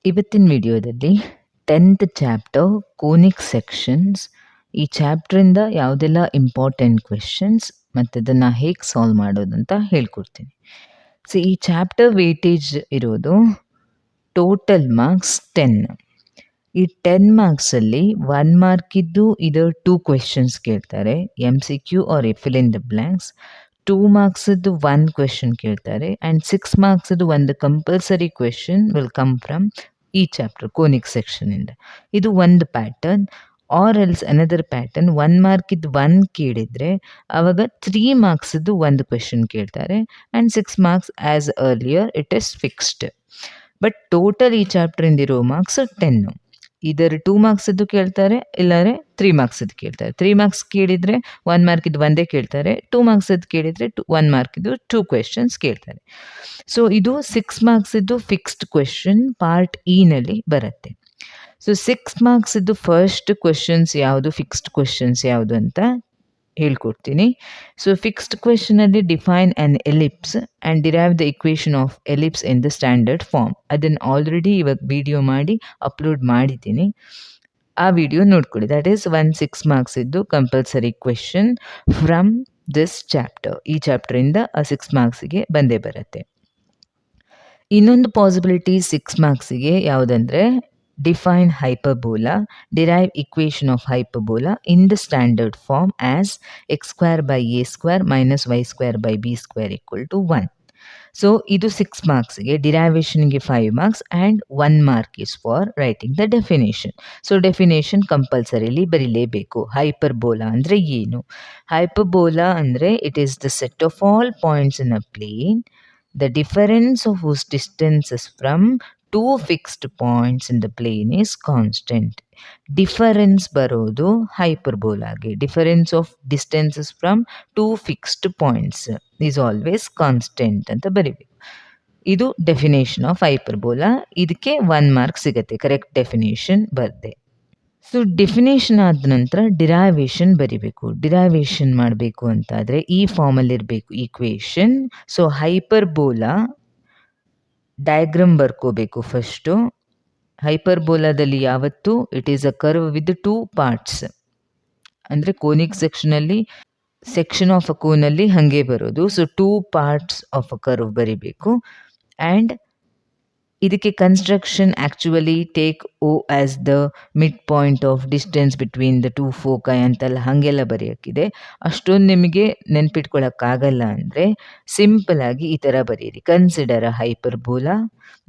ಇವತ್ತಿನ ವಿಡಿಯೋದಲ್ಲಿ 10th chapter conic sections. ಈ ಚಾಪ್ಟ್ರಿಂದ ಯಾವುದೆಲ್ಲ ಇಂಪಾರ್ಟೆಂಟ್ ಕ್ವೆಶನ್ಸ್ ಮತ್ತು ಅದನ್ನು ಹೇಗೆ ಸಾಲ್ವ್ ಮಾಡೋದಂತ ಹೇಳ್ಕೊಡ್ತೀನಿ. ಸೊ ಈ ಚಾಪ್ಟರ್ ವೇಟೇಜ್ ಇರೋದು ಟೋಟಲ್ ಮಾರ್ಕ್ಸ್ 10. ಈ 10 ಮಾರ್ಕ್ಸಲ್ಲಿ 1 ಮಾರ್ಕಿದ್ದು ಇದರ್ 2 ಕ್ವೆಶನ್ಸ್ ಕೇಳ್ತಾರೆ, MCQ or fill in the blanks. 2 ಮಾರ್ಕ್ಸದ್ದು 1 ಕ್ವೆಶನ್ ಕೇಳ್ತಾರೆ ಆ್ಯಂಡ್ 6 ಮಾರ್ಕ್ಸದ್ದು ಒಂದು compulsory question will come from ಈ ಚಾಪ್ಟರ್ ಕೋನಿಕ್ ಸೆಕ್ಷನಿಂದ. ಇದು ಒಂದು pattern. Or else another pattern, 1 ಮಾರ್ಕಿದ್ದು 1 ಕೇಳಿದರೆ ಆವಾಗ 3 ಮಾರ್ಕ್ಸದ್ದು ಒಂದು ಕ್ವೆಶನ್ ಕೇಳ್ತಾರೆ and 6 marks as earlier it is fixed. But total ಈ ಚಾಪ್ಟ್ರಿಂದ ಇರೋ ಮಾರ್ಕ್ಸ್ 10. ಇದರ 2 ಮಾರ್ಕ್ಸದ್ದು ಕೇಳ್ತಾರೆ, ಇಲ್ಲಾಂದರೆ 3 ಮಾರ್ಕ್ಸದ್ದು ಕೇಳ್ತಾರೆ. 3 ಮಾರ್ಕ್ಸ್ ಕೇಳಿದರೆ 1 ಮಾರ್ಕಿದ್ದು ಒಂದೇ ಕೇಳ್ತಾರೆ, 2 ಮಾರ್ಕ್ಸದ್ದು ಕೇಳಿದರೆ 1 ಮಾರ್ಕಿದ್ದು 2 ಕ್ವೆಶನ್ಸ್ ಕೇಳ್ತಾರೆ. ಸೊ ಇದು 6 ಮಾರ್ಕ್ಸಿದ್ದು ಫಿಕ್ಸ್ಡ್ ಕ್ವೆಶನ್ ಪಾರ್ಟ್ ಇನಲ್ಲಿ ಬರುತ್ತೆ. ಸೊ 6 ಮಾರ್ಕ್ಸಿದ್ದು ಫಸ್ಟ್ ಕ್ವೆಶನ್ಸ್ ಯಾವುದು, ಫಿಕ್ಸ್ಡ್ ಕ್ವೆಶನ್ಸ್ ಯಾವುದು ಅಂತ ಹೇಳ್ಕೊಡ್ತೀನಿ. ಸೊ ಫಿಕ್ಸ್ಡ್ ಕ್ವೆಶನಲ್ಲಿ define an ellipse and derive the equation of ellipse in the standard form. ಅದನ್ನು ಆಲ್ರೆಡಿ ಇವಾಗ ವಿಡಿಯೋ ಮಾಡಿ ಅಪ್ಲೋಡ್ ಮಾಡಿದ್ದೀನಿ, ಆ ವಿಡಿಯೋ ನೋಡ್ಕೊಳ್ಳಿ. ದಟ್ ಈಸ್ 6 ಮಾರ್ಕ್ಸ್ ಇದ್ದು compulsory question from this chapter. ಈ ಚಾಪ್ಟರಿಂದ ಆ 6 ಮಾರ್ಕ್ಸಿಗೆ ಬಂದೇ ಬರುತ್ತೆ. ಇನ್ನೊಂದು ಪಾಸಿಬಿಲಿಟಿ 6 ಮಾರ್ಕ್ಸಿಗೆ ಯಾವುದಂದರೆ define hyperbola, derive equation of hyperbola in the standard form as x² + a² - y² / b² = 1. So ಇದು 6 ಮಾರ್ಕ್ಸ್ಗೆ. ಡಿರೈವೇಷನ್ಗೆ 5 marks and 1 mark is for writing the definition. So definition ಕಂಪಲ್ಸರಿಲಿ ಬರೀಲೇಬೇಕು. ಹೈಪರ್ಬೋಲಾ ಅಂದರೆ ಏನು? ಹೈಪರ್ಬೋಲಾ ಅಂದರೆ it is the set of all points in a plane, the difference of whose distances from two fixed points in the plane is constant. Difference ಬರೋದು ಹೈಪರ್ಬೋಲಾಗೆ. Difference of distances from 2 fixed points is always constant ಅಂತ ಬರೀಬೇಕು. ಇದು definition of hyperbola. ಇದಕ್ಕೆ 1 mark ಸಿಗುತ್ತೆ correct definition ಬರದೆ. So definition ಆದ ನಂತರ ಡಿರೈವೇಷನ್ ಬರಿಬೇಕು. ಡಿರೈವೇಷನ್ ಮಾಡಬೇಕು ಅಂತಾದರೆ ಈ ಫಾರ್ಮಲ್ಲಿರಬೇಕು ಈಕ್ವೇಷನ್. ಸೊ ಹೈಪರ್ಬೋಲಾ ಡಯಾಗ್ರಾಮ್ ಬರ್ಕೋಬೇಕು ಫಸ್ಟು. ಹೈಪರ್ಬೋಲಾದಲ್ಲಿ ಯಾವತ್ತು it is a curve with 2 parts. ಅಂದರೆ ಕೋನಿಕ್ ಸೆಕ್ಷನಲ್ಲಿ ಸೆಕ್ಷನ್ ಆಫ್ ಅ ಕೋನಲ್ಲಿ ಹಾಗೆ ಬರೋದು. So 2 parts of a curve ಬರಿಬೇಕು. ಆ್ಯಂಡ್ ಇದಕ್ಕೆ construction actually take O as the mid point of distance between the 2 foci ಅಂತೆಲ್ಲ ಹಾಗೆಲ್ಲ ಬರೆಯೋಕ್ಕಿದೆ. ಅಷ್ಟೊಂದು ನಿಮಗೆ ನೆನ್ಪಿಟ್ಕೊಳ್ಳೋಕ್ಕಾಗಲ್ಲ ಅಂದರೆ ಸಿಂಪಲಾಗಿ ಈ ಥರ ಬರೀರಿ. Consider a hyperbola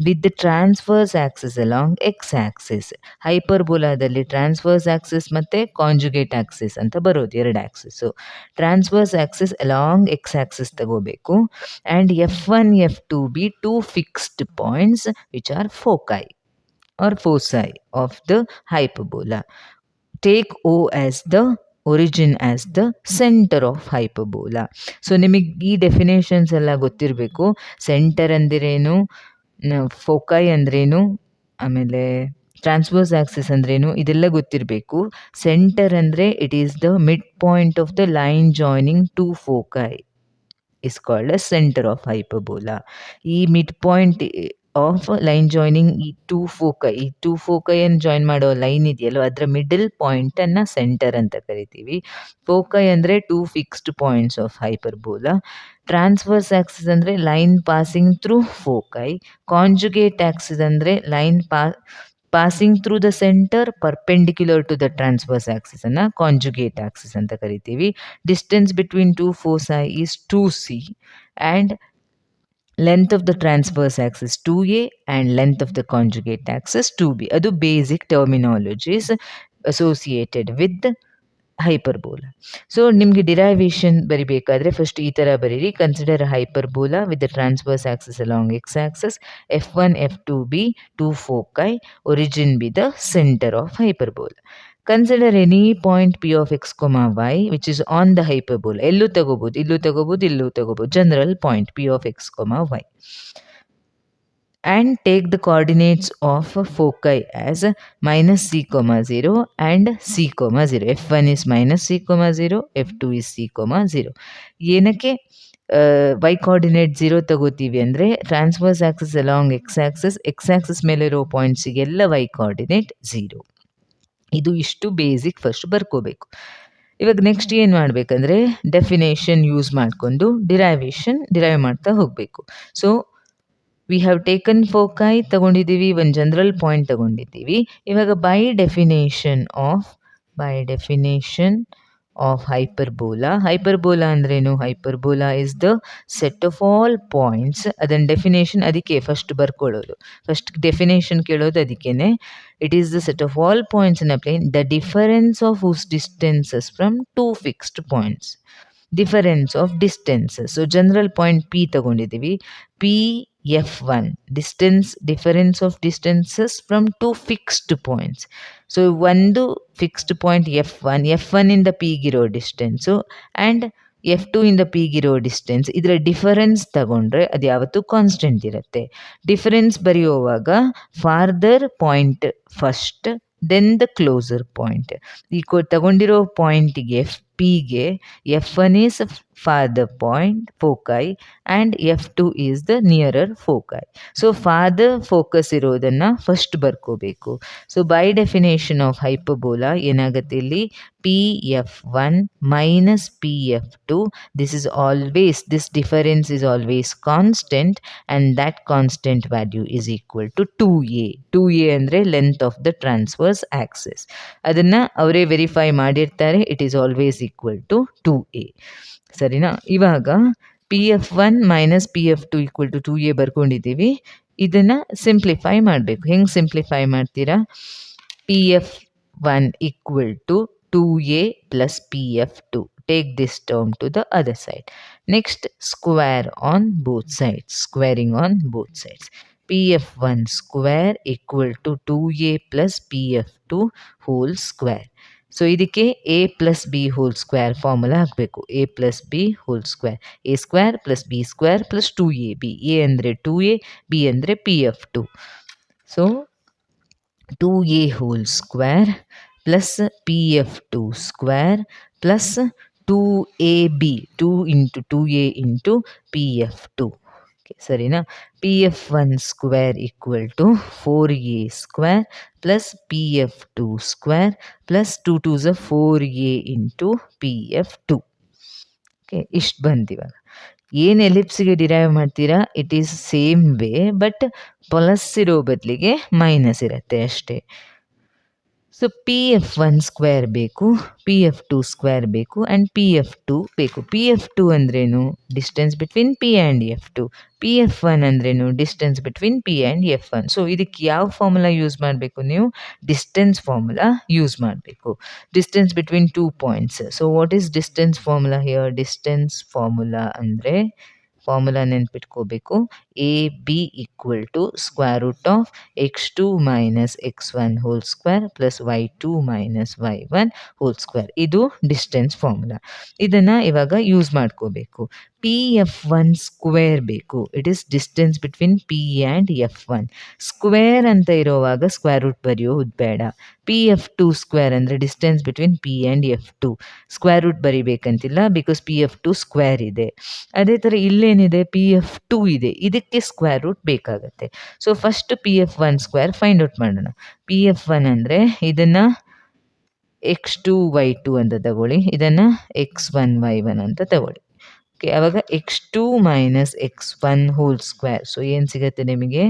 with the transverse axis along X axis. ಹೈಪರ್ಬೋಲಾದಲ್ಲಿ ಟ್ರಾನ್ಸ್ಫರ್ಸ್ ಆ್ಯಕ್ಸಿಸ್ ಮತ್ತು ಕಾಂಜುಗೇಟ್ ಆ್ಯಕ್ಸಿಸ್ ಅಂತ ಬರೋದು 2 ಆ್ಯಕ್ಸಿಸ್ಸು. Transverse axis along X axis ತಗೋಬೇಕು. And F1 F2 be 2 fixed points which are foci or foci of the hyperbola. Take O as the origin as the center of hyperbola. So ನಿಮಗೆ ಈ definitions ಎಲ್ಲ ಗೊತ್ತಿರಬೇಕು. Centre ಅಂದಿರೇನು, ಫೋಕೈ ಅಂದ್ರೇನು, ಆಮೇಲೆ transverse Axis ಅಂದ್ರೇನು, ಇದೆಲ್ಲ ಗೊತ್ತಿರಬೇಕು. ಸೆಂಟರ್ ಅಂದರೆ it is the mid point of the line joining 2 ಫೋಕೈ is called as center of hyperbola. ಈ mid point of line joining ಈ 2 ಫೋಕೈ, ಈ 2 ಫೋಕೈಯನ್ನು ಜಾಯಿನ್ ಮಾಡೋ ಲೈನ್ ಇದೆಯಲ್ಲೋ ಅದರ ಮಿಡಲ್ ಪಾಯಿಂಟನ್ನು ಸೆಂಟರ್ ಅಂತ ಕರಿತೀವಿ. ಫೋಕೈ ಅಂದರೆ 2 fixed points of hyperbola. Transverse axis ಅಂದರೆ line passing through foci. Conjugate axis ಅಂದರೆ line passing through the centre perpendicular to the transverse axis ಅನ್ನು ಕಾಂಜುಗೇಟ್ ಆ್ಯಕ್ಸಿಸ್ ಅಂತ ಕರಿತೀವಿ. Distance between 2 foci is 2c and length of the transverse axis 2a and length of the conjugate axis 2b. ಅದು basic terminologies associated with hyperbola. So ನಿಮಗೆ derivation ಬರಿಬೇಕಾದ್ರೆ first ಈ ಥರ ಬರೀರಿ. Consider hyperbola with the transverse Axis along X Axis. F1 F2 be 2 foci, origin be the center of hyperbola. Consider any point P of x, y which is on the hyperbola. ಎಲ್ಲೂ ತಗೋಬೋದು, ಇಲ್ಲೂ ತಗೋಬೋದು, ಇಲ್ಲೂ ತಗೋಬೋದು. General point P of x, y. And take the coordinates of foci as -c, 0 and c, 0. F1 is -c, 0, F2 is c, 0. ಏನಕ್ಕೆ Y coordinate 0 ತಗೋತೀವಿ ಅಂದರೆ transverse axis along X Axis ಮೇಲಿರೋ ಪಾಯಿಂಟ್ಸಿಗೆಲ್ಲ ವೈ ಕೋಆರ್ಡಿನೇಟ್ 0. ಇದು ಇಷ್ಟು basic first ಬರ್ಕೋಬೇಕು. ಇವಾಗ next ಏನು ಮಾಡಬೇಕಂದ್ರೆ definition use ಮಾಡಿಕೊಂಡು ಡಿರೈವ್ ಮಾಡ್ತಾ ಹೋಗಬೇಕು. So we have taken foci ತಗೊಂಡಿದ್ದೀವಿ, ಒಂದು ಜನರಲ್ ಪಾಯಿಂಟ್ ತಗೊಂಡಿದ್ದೀವಿ. ಇವಾಗ ಬೈ ಡೆಫಿನೇಷನ್ ಆಫ್ ಹೈಪರ್ಬೋಲಾ ಅಂದ್ರೇನು? Hyperbola is the set of all points. ಅದನ್ನ ಡೆಫಿನೇಷನ್ ಅದಕ್ಕೆ ಫಸ್ಟ್ ಬರ್ಕೊಳ್ಳೋದು, ಫಸ್ಟ್ ಡೆಫಿನೇಷನ್ ಕೇಳೋದು ಅದಕ್ಕೇನೆ. It is the set of all points in a plane, the difference of whose distances from two fixed points. Difference of distances. So general point P ತಗೊಂಡಿದ್ದೀವಿ, P F1 difference of distances from two fixed points. So ಒಂದು fixed point F one ಇಂದ ಪಿಗಿರೋ distance and F2 ಇಂದ ಪಿಗಿರೋ distance, ಇದರ difference ತಗೊಂಡ್ರೆ ಅದು ಯಾವತ್ತೂ constant ಇರುತ್ತೆ. Difference ಬರೆಯುವಾಗ farther point first, then the closer point. ಈ ತಗೊಂಡಿರೋ ಪಾಯಿಂಟಿಗೆ ಪಿಗೆ F1 is farther point foci and F2 is the nearer foci. So farther focus ಇರೋದನ್ನು ಫಸ್ಟ್ ಬರ್ಕೋಬೇಕು. So by definition of hyperbola ಏನಾಗುತ್ತೆ ಇಲ್ಲಿ? PF1 minus PF2, this difference is always constant, and that constant value is equal to 2a. 2a ಅಂದರೆ length of the transverse axis. ಅದನ್ನು ಅವರೇ verify ಮಾಡಿರ್ತಾರೆ. It is always equal to 2a. ಸರಿನಾ? ಇವಾಗ PF1 minus PF2 equal to 2a ಬರ್ಕೊಂಡಿದ್ದೀವಿ. ಇದನ್ನು simplify ಮಾಡಬೇಕು. ಹೆಂಗೆ simplify ಮಾಡ್ತೀರಾ? PF1 equal to 2a plus PF2. Take this term to the other side. Next, squaring on both sides. PF1 square equal to 2a plus PF2 whole square. So ಇದಕ್ಕೆ a plus b whole square formula ಹಾಕಬೇಕು. a plus b whole square, a square plus b square plus 2ab. a ಅಂದರೆ 2a, b ಅಂದರೆ PF2. So 2a whole square plus PF2 square plus 2ab, 2 into 2a into PF2. ಸರಿನಾ? PF1 square equal to 4a square plus PF2 square plus 2 2s 4a into PF2. Okay, ಇಷ್ಟು ಬಂದಿವಾಗ ಏನು ಎಲಿಪ್ಸ್ಗೆ derive ಮಾಡ್ತೀರಾ? It is same way, but plus ಇರೋ ಬದಲಿಗೆ minus ಇರುತ್ತೆ ಅಷ್ಟೇ. ಸೊ PF1 ಸ್ಕ್ವೇರ್ ಬೇಕು, PF2 ಸ್ಕ್ವೇರ್ ಬೇಕು ಆ್ಯಂಡ್ PF2 ಬೇಕು. PF2 ಅಂದ್ರೇನು? Distance between P and F2. PF1 ಅಂದ್ರೇನು? Distance between P and F1. So ಇದಕ್ಕೆ ಯಾವ ಫಾರ್ಮುಲಾ ಯೂಸ್ ಮಾಡಬೇಕು ನೀವು? ಡಿಸ್ಟೆನ್ಸ್ ಫಾರ್ಮುಲಾ ಯೂಸ್ ಮಾಡಬೇಕು. Distance between 2 points. So what is distance formula here? Distance formula ಅಂದರೆ formula ನೆನ್ಪಿಟ್ಕೋಬೇಕು. AB equal to square root of x2 minus x1 whole square plus y2 minus y1 whole square. ಇದು distance formula. ಇದನ್ನು ಇವಾಗ use ಮಾಡ್ಕೋಬೇಕು. PF1 square ಬೇಕು. It is distance between P and F1. Square ಅಂತ ಇರೋವಾಗ square root ಬರೆಯೋದು ಬೇಡ. PF2 square ಅಂದರೆ distance between P and F2. Square root ಬರಿಬೇಕಂತಿಲ್ಲ, ಬಿಕಾಸ್ PF2 ಸ್ಕ್ವೇರ್ ಇದೆ. ಅದೇ ಥರ ಇಲ್ಲೇನಿದೆ? PF2 ಇದೆ, ಇದಕ್ಕೆ ಸ್ಕ್ವೇರ್ ರೂಟ್ ಬೇಕಾಗತ್ತೆ. So first PF1 square find out ಮಾಡೋಣ. PF1 ಅಂದರೆ ಇದನ್ನು x2 y2 ಅಂತ ತಗೊಳ್ಳಿ, ಇದನ್ನು x1 y1 ಅಂತ ತಗೊಳ್ಳಿ. ಓಕೆ, ಆವಾಗ x2 minus x1 whole square. So ಏನು ಸಿಗುತ್ತೆ ನಿಮಗೆ?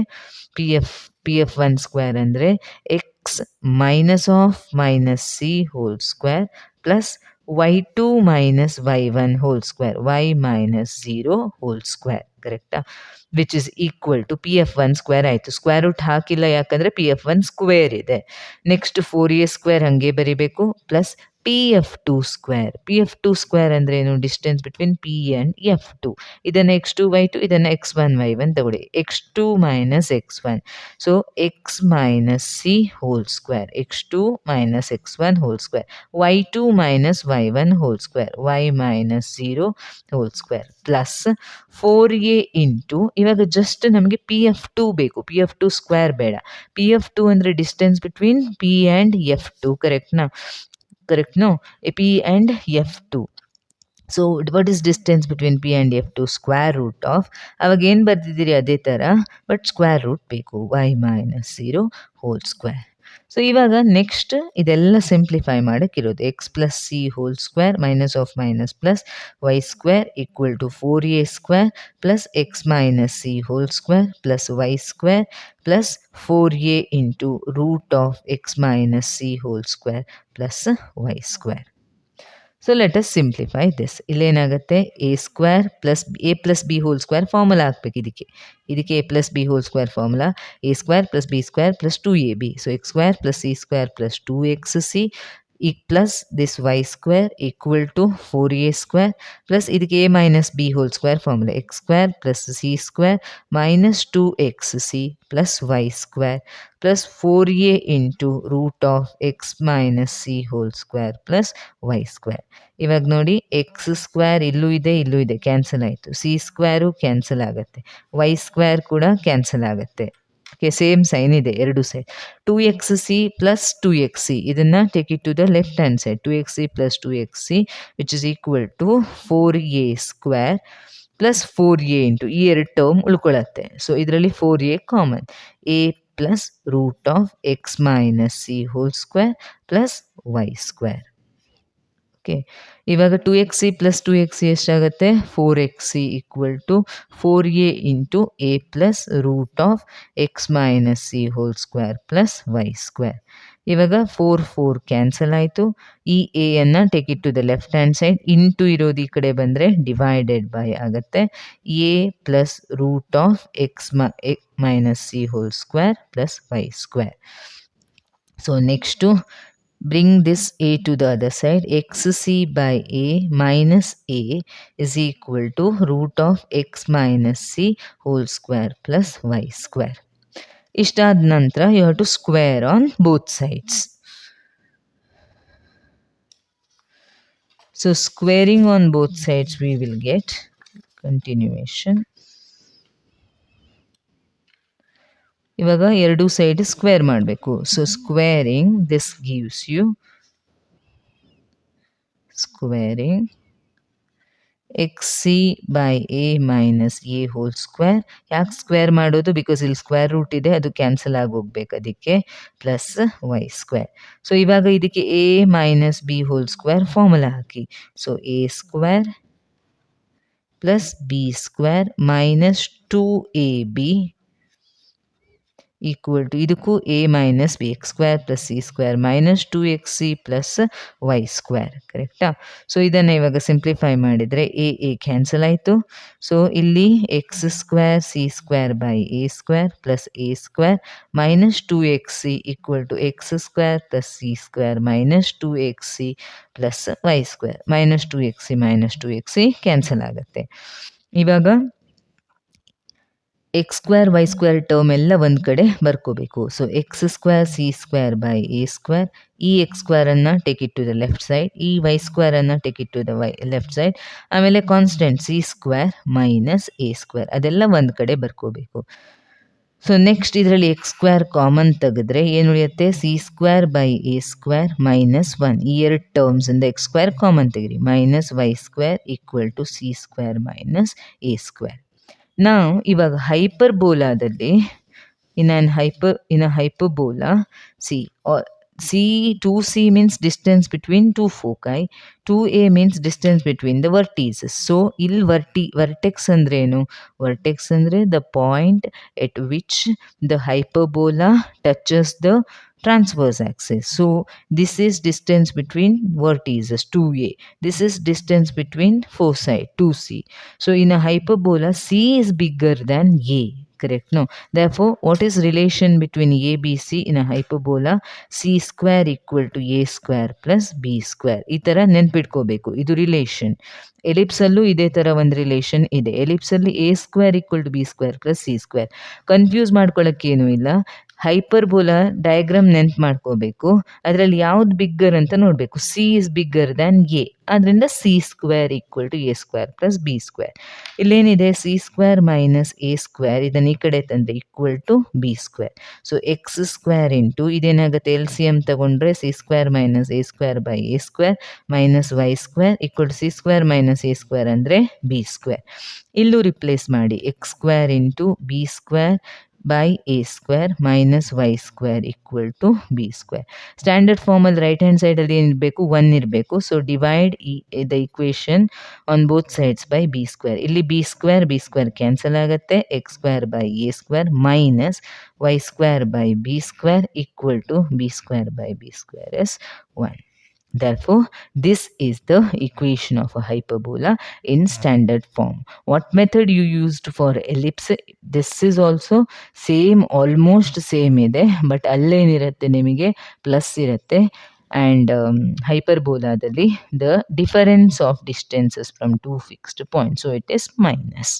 PF1 ಸ್ಕ್ವೇರ್ ಅಂದರೆ x minus of minus C whole square plus y2 minus y1 whole square, y minus 0 whole square. ಕರೆಕ್ಟಾ? Which is equal to PF1 square ಆಯಿತು. Square root ಹಾಕಿಲ್ಲ, ಯಾಕಂದರೆ PF1 square ಇದೆ. Next 4a square ಹಾಗೆ ಬರಿಬೇಕು plus PF2 square. PF2 square ಅಂದರೆ ಏನು? Distance between P and F2. ಇದನ್ನು x2 y2, ಇದನ್ನು x1 y1 ತಗೊಳ್ಳಿ. x2 minus x1, so x minus C whole square, x2 minus x1 whole square, y2 minus y1 whole square, y minus 0 whole square plus 4a into, ಇವಾಗ just ನಮಗೆ PF2 ಬೇಕು, PF2 square ಬೇಡ. PF2 ಅಂದರೆ distance between P and F2. ಕರೆಕ್ಟ್ನೋ? P and F2. So what is distance between P and F two square root of, ಅವಾಗ ಏನು ಬರ್ದಿದ್ದೀರಿ ಅದೇ ಥರ, ಬಟ್ ಸ್ಕ್ವೇರ್ ರೂಟ್ ಬೇಕು, y minus 0 whole square. So ಇವಾಗ next ಇದೆಲ್ಲ ಸಿಂಪ್ಲಿಫೈ ಮಾಡೋಕ್ಕಿರೋದು x plus c whole square minus of minus plus Y square equal to 4a square plus x minus C whole square plus Y square plus 4a into root of X minus C whole square plus Y square. So let us simplify this. ಇಲ್ಲೇನಾಗುತ್ತೆ, a square plus b whole square formula ಹಾಕ್ಬೇಕು ಇದಕ್ಕೆ a plus b whole square formula a square plus B square plus 2ab. So x square plus c square plus 2xc plus this y square equal to 4a square plus ಇದಕ್ಕೆ a minus B whole square formula x square plus c square minus 2xc plus Y square plus 4a into root of X minus C whole square plus Y square. ಇವಾಗ ನೋಡಿ, x square ಇಲ್ಲೂ ಇದೆ cancel ಆಯಿತು, C square cancel ಆಗುತ್ತೆ, Y square ಕೂಡ cancel ಆಗುತ್ತೆ. Okay, same sign ಇದೆ ಎರಡು ಸೈಡ್. 2xc ಪ್ಲಸ್ 2xc ಇದನ್ನು take it to the left hand side, 2xc plus 2xc which is equal to 4a square plus 4a into ಈ ಎರಡು term ಉಳ್ಕೊಳ್ಳುತ್ತೆ. So ಇದರಲ್ಲಿ 4a common, a plus root of X minus C whole square plus Y square. Okay, ಇವಾಗ 2xc plus 2xc ಎಷ್ಟಾಗುತ್ತೆ, 4xc equal to 4a into a plus root of X minus C whole square plus Y square. ಇವಾಗ 4 cancel ಆಯಿತು, ಈ ಎಯನ್ನು take it to the left hand side, into ಇರೋದು ಈ ಕಡೆ ಬಂದರೆ ಡಿವೈಡೆಡ್ ಬೈ ಆಗುತ್ತೆ, a plus root of X minus C whole square plus Y square. So next bring this a to the other side, xc by a minus a is equal to root of x minus c whole square plus y square. ಇಷ್ಟಾದ ನಂತರ you have to square on both sides. So squaring on both sides we will get continuation. ಇವಾಗ ಎರಡು side square ಮಾಡಬೇಕು. So squaring this gives you squaring xc by a minus a whole square. ಯಾಕೆ square ಮಾಡೋದು, because ಇಲ್ಲಿ square root ಇದೆ, ಅದು cancel ಆಗಿ ಹೋಗ್ಬೇಕು, ಅದಕ್ಕೆ ಪ್ಲಸ್ ವೈ ಸ್ಕ್ವೇರ್. ಸೊ ಇವಾಗ ಇದಕ್ಕೆ a minus B whole square formula ಹಾಕಿ. So a square plus B square minus 2ab equal to ಇದಕ್ಕೂ a minus b x square plus c square minus 2xc plus Y square. ಕರೆಕ್ಟಾ? So ಇದನ್ನು ಇವಾಗ simplify ಮಾಡಿದರೆ a cancel ಆಯಿತು. So ಇಲ್ಲಿ x square c square by A square plus A square minus 2xc equal to x square plus c square minus 2xc plus Y square. Minus 2xc cancel ಆಗುತ್ತೆ. ಇವಾಗ x square y square term ಎಲ್ಲ ಒಂದು ಕಡೆ ಬರ್ಕೋಬೇಕು. So x square c square by A square, ಈ x ಸ್ಕ್ವೇರನ್ನು take it to the left side, ಈ y ಸ್ಕ್ವೇರನ್ನು take it to the left side, ಆಮೇಲೆ constant c square minus a square ಅದೆಲ್ಲ ಒಂದು ಕಡೆ ಬರ್ಕೋಬೇಕು. ಸೊ ನೆಕ್ಸ್ಟ್ ಇದರಲ್ಲಿ ಎಕ್ಸ್ ಸ್ಕ್ವೇರ್ ಕಾಮನ್ ತೆಗೆದ್ರೆ ಏನು ಉಳಿಯುತ್ತೆ, c square by A square minus 1, ಈ ಎರಡು ಟರ್ಮ್ಸಿಂದ ಎಕ್ಸ್ ಸ್ಕ್ವೇರ್ ಕಾಮನ್ ತೆಗಿರಿ, minus Y square equal to c square minus a square. ನಾವು ಇವಾಗ ಹೈಪರ್ಬೋಲಾದಲ್ಲಿ in a hyperbola, C 2c means distance between two foci, 2a means distance between the vertices. So ಇಲ್ಲಿ vertex ಅಂದ್ರೆ ಏನು, vertex ಅಂದ್ರೆ the point at which the hyperbola touches the transverse axis. So this is distance between vertices 2a, this is distance between foci 2c. So in a hyperbola c is bigger than a. Correct? No. Therefore, what is relation between ABC in a hyperbola? C square equal to A square plus B square. ಈ ಥರ ನೆನ್ಪಿಟ್ಕೋಬೇಕು, ಇದು relation. ಎಲಿಪ್ಸಲ್ಲೂ ಇದೇ ಥರ ಒಂದು relation ಇದೆ. ಎಲಿಪ್ಸಲ್ಲಿ A square equal to B square plus C square. Confuse ಮಾಡ್ಕೊಳ್ಳೋಕ್ಕೇನೂ ಇಲ್ಲ. ಹೈಪರ್ಬೋಲಾ ಡಯಾಗ್ರಾಮ್ ನೆನ್ಪು ಮಾಡ್ಕೋಬೇಕು. ಅದರಲ್ಲಿ ಯಾವ್ದು ಬಿಗ್ಗರ್ ಅಂತ ನೋಡಬೇಕು. C is bigger than a. ಆದ್ದರಿಂದ c square equal to A square plus B square. ಇಲ್ಲೇನಿದೆ c square minus a square, ಇದನ್ನು ಈ ಕಡೆ ತಂದರೆ equal to B square. So x square into ಇದೇನಾಗುತ್ತೆ, ಎಲ್ ಸಿ ಎಮ್ ತಗೊಂಡ್ರೆ c square minus a square by A square minus Y square equal to c square minus a square ಅಂದರೆ b square. ಇಲ್ಲೂ replace ಮಾಡಿ, x square into b square by a square minus y square equal to b square. Standard ಫಾರ್ಮಲ್ಲಿ right hand ಸೈಡಲ್ಲಿ ಏನಿರಬೇಕು, 1 ಇರಬೇಕು. So divide the equation on both sides by B square. ಇಲ್ಲಿ B square cancel ಆಗುತ್ತೆ. X square by A square minus Y square by B square equal to B square by B square is 1. Therefore, this is the equation of a hyperbola in standard form. What method you used for ellipse? This is also same, almost same ಇದೆ, but ಅಲ್ಲೇನಿರುತ್ತೆ ನಿಮಗೆ plus ಇರುತ್ತೆ. And ಹೈಪರ್ಬೋಲಾದಲ್ಲಿ the difference of distances from two fixed point, so it is minus.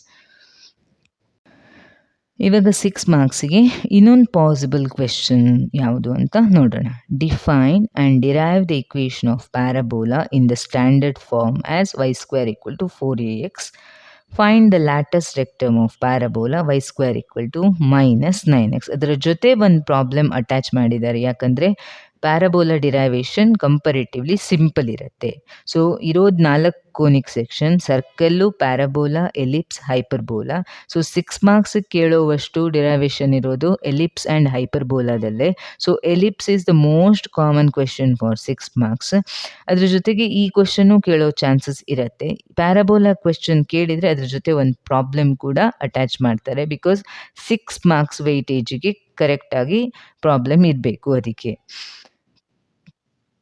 ಇವಾಗ 6 ಮಾರ್ಕ್ಸಿಗೆ ಇನ್ನೊಂದು possible question ಯಾವುದು ಅಂತ ನೋಡೋಣ. Define and derive the equation of parabola in the standard form as y square equal to 4ax. Find the latus rectum of parabola y square equal to minus 9x. ಅದರ ಜೊತೆ ಒಂದು problem attach ಮಾಡಿದ್ದಾರೆ, ಯಾಕಂದರೆ parabola derivation ಕಂಪರೇಟಿವ್ಲಿ simple ಇರುತ್ತೆ. So ಇರೋದು 4 conic section: circle, parabola, ellipse, hyperbola. So 6 marks ಕೇಳೋವಷ್ಟು derivation ಇರೋದು ellipse and ಹೈಪರ್ಬೋಲಾದಲ್ಲೇ. So ellipse is the most common question for 6 marks. ಅದ್ರ ಜೊತೆಗೆ ಈ ಕ್ವೆಶನ್ನು ಕೇಳೋ ಚಾನ್ಸಸ್ ಇರುತ್ತೆ. ಪ್ಯಾರಾಬೋಲಾ ಕ್ವೆಶನ್ ಕೇಳಿದರೆ ಅದ್ರ ಜೊತೆ ಒಂದು ಪ್ರಾಬ್ಲಮ್ ಕೂಡ ಅಟ್ಯಾಚ್ ಮಾಡ್ತಾರೆ, ಬಿಕಾಸ್ 6 ಮಾರ್ಕ್ಸ್ ವೆಯ್ಟೇಜಿಗೆ ಕರೆಕ್ಟಾಗಿ ಪ್ರಾಬ್ಲಮ್ ಇರಬೇಕು ಅದಕ್ಕೆ.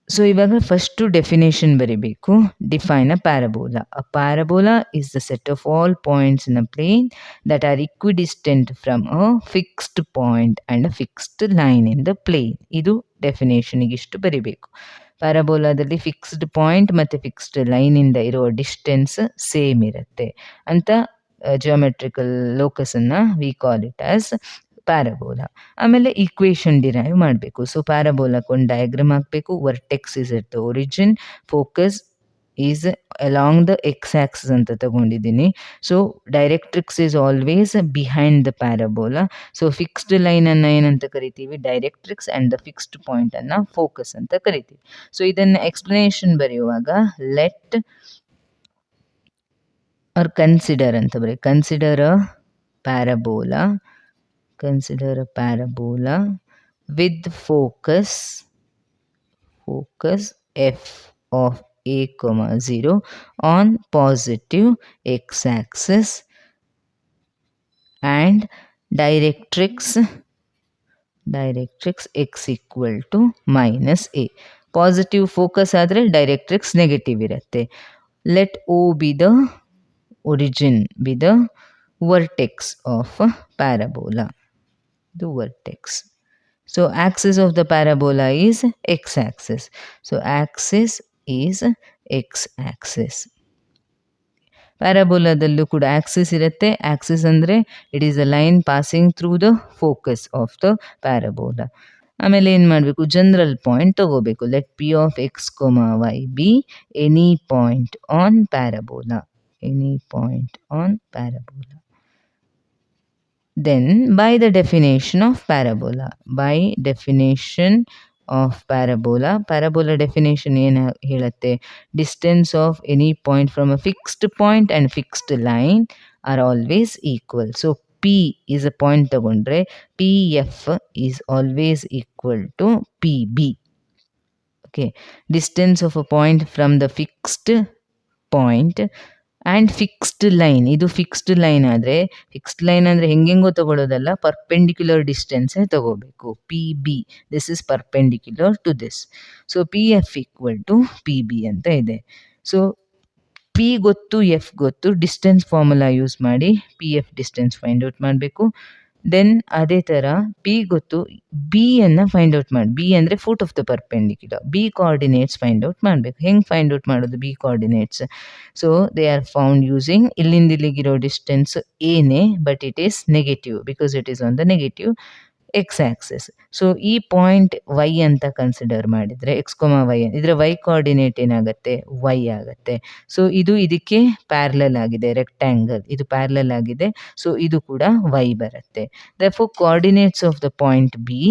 ಸೊ ಇವಾಗ ಫಸ್ಟು ಡೆಫಿನೇಷನ್ ಬರೀಬೇಕು. Define a parabola. A parabola is the set of all points in a plane that are equidistant from a fixed point and a fixed line in the plane. ಇದು ಡೆಫಿನೇಷನಿಗೆ ಇಷ್ಟು ಬರೀಬೇಕು. ಪ್ಯಾರಾಬೋಲಾದಲ್ಲಿ fixed point ಮತ್ತು fixed ಲೈನಿಂದ ಇರೋ distance same ಇರುತ್ತೆ ಅಂತ ಜಿಯೋಮೆಟ್ರಿಕಲ್ ಲೋಕಸನ್ನು we call it as parabola. ಆಮೇಲೆ ಈಕ್ವೇಷನ್ ಡಿರೈವ್ ಮಾಡಬೇಕು. ಸೊ ಪ್ಯಾರಾಬೋಲಾಕ್ಕೆ ಒಂದು ಡಯಾಗ್ರಾಮ್ ಹಾಕಬೇಕು. Vertex is at the origin, focus is along the x axis ಅಂತ ತಗೊಂಡಿದ್ದೀನಿ. So directrix is always behind the parabola. So fixed ಲೈನನ್ನು ಏನಂತ ಕರಿತೀವಿ, ಡೈರೆಕ್ಟ್ರಿಕ್ಸ್, ಆ್ಯಂಡ್ ದ ಫಿಕ್ಸ್ಡ್ ಪಾಯಿಂಟನ್ನು ಫೋಕಸ್ ಅಂತ ಕರಿತೀವಿ. ಸೊ ಇದನ್ನು ಎಕ್ಸ್ಪ್ಲನೇಷನ್ ಬರೆಯುವಾಗ ಲೆಟ್ ಆರ್ ಕನ್ಸಿಡರ್ ಅಂತ ಬರೀ. Consider a parabola with focus f of a, 0 on positive x-axis and directrix x equal to minus a. Positive focus ಆದರೆ ಡೈರೆಕ್ಟ್ರಿಕ್ಸ್ ನೆಗೆಟಿವ್ ಇರುತ್ತೆ. Let O be the origin, be the vertex of parabola. The vertex. So axis of the parabola is x-axis. So axis is x-axis. ಪ್ಯಾರಾಬೋಲಾದಲ್ಲೂ ಕೂಡ axis ಇರುತ್ತೆ. Axis ಅಂದರೆ it is a line passing through the focus of the parabola. ಆಮೇಲೆ ಏನು ಮಾಡಬೇಕು, general point ತಗೋಬೇಕು. Let P of X, Y be any point on parabola. Then by the definition of parabola, parabola definition ಏನು ಹೇಳುತ್ತೆ, distance of any point from a fixed point and fixed line are always equal. So P is a point ತಗೊಂಡ್ರೆ P F is always equal to P B. Okay, distance of a point from the fixed point and fixed line. ಇದು fixed line ಆದರೆ, fixed line ಅಂದರೆ ಹೆಂಗೆಂಗೋ ತಗೊಳ್ಳೋದಲ್ಲ, perpendicular ಡಿಸ್ಟೆನ್ಸೇ ತಗೋಬೇಕು. P B, this is perpendicular to this. So P F equal to P B ಅಂತ ಇದೆ. So P ಗೊತ್ತು, ಎಫ್ ಗೊತ್ತು, ಡಿಸ್ಟೆನ್ಸ್ ಫಾರ್ಮುಲಾ ಯೂಸ್ ಮಾಡಿ P F distance find out ಮಾಡಬೇಕು. ದೆನ್ ಅದೇ ಥರ ಪಿ ಗೊತ್ತು, ಬಿಯನ್ನು ಫೈಂಡ್ ಔಟ್ ಮಾಡಿ. ಬಿ ಅಂದರೆ foot of the perpendicular. B coordinates find out ಮಾಡಬೇಕು. ಹೆಂಗೆ ಫೈಂಡ್ ಔಟ್ ಮಾಡೋದು B coordinates? So they are found using, ಇಲ್ಲಿಂದ ಇಲ್ಲಿಗಿರೋ ಡಿಸ್ಟೆನ್ಸ್ ಏನೇ, but it is negative because it is on the negative. X axis. So ಈ point Y ಅಂತ consider ಮಾಡಿದರೆ X Y ಇದರ Y coordinate ಏನಾಗುತ್ತೆ ವೈ ಆಗುತ್ತೆ. So ಇದು ಇದಕ್ಕೆ ಪ್ಯಾರಲಲ್ ಆಗಿದೆ, ರೆಕ್ಟ್ಯಾಂಗಲ್ ಇದು ಪ್ಯಾರಲಲ್ ಆಗಿದೆ. ಸೊ ಇದು ಕೂಡ ವೈ ಬರುತ್ತೆ. therefore coordinates of the point B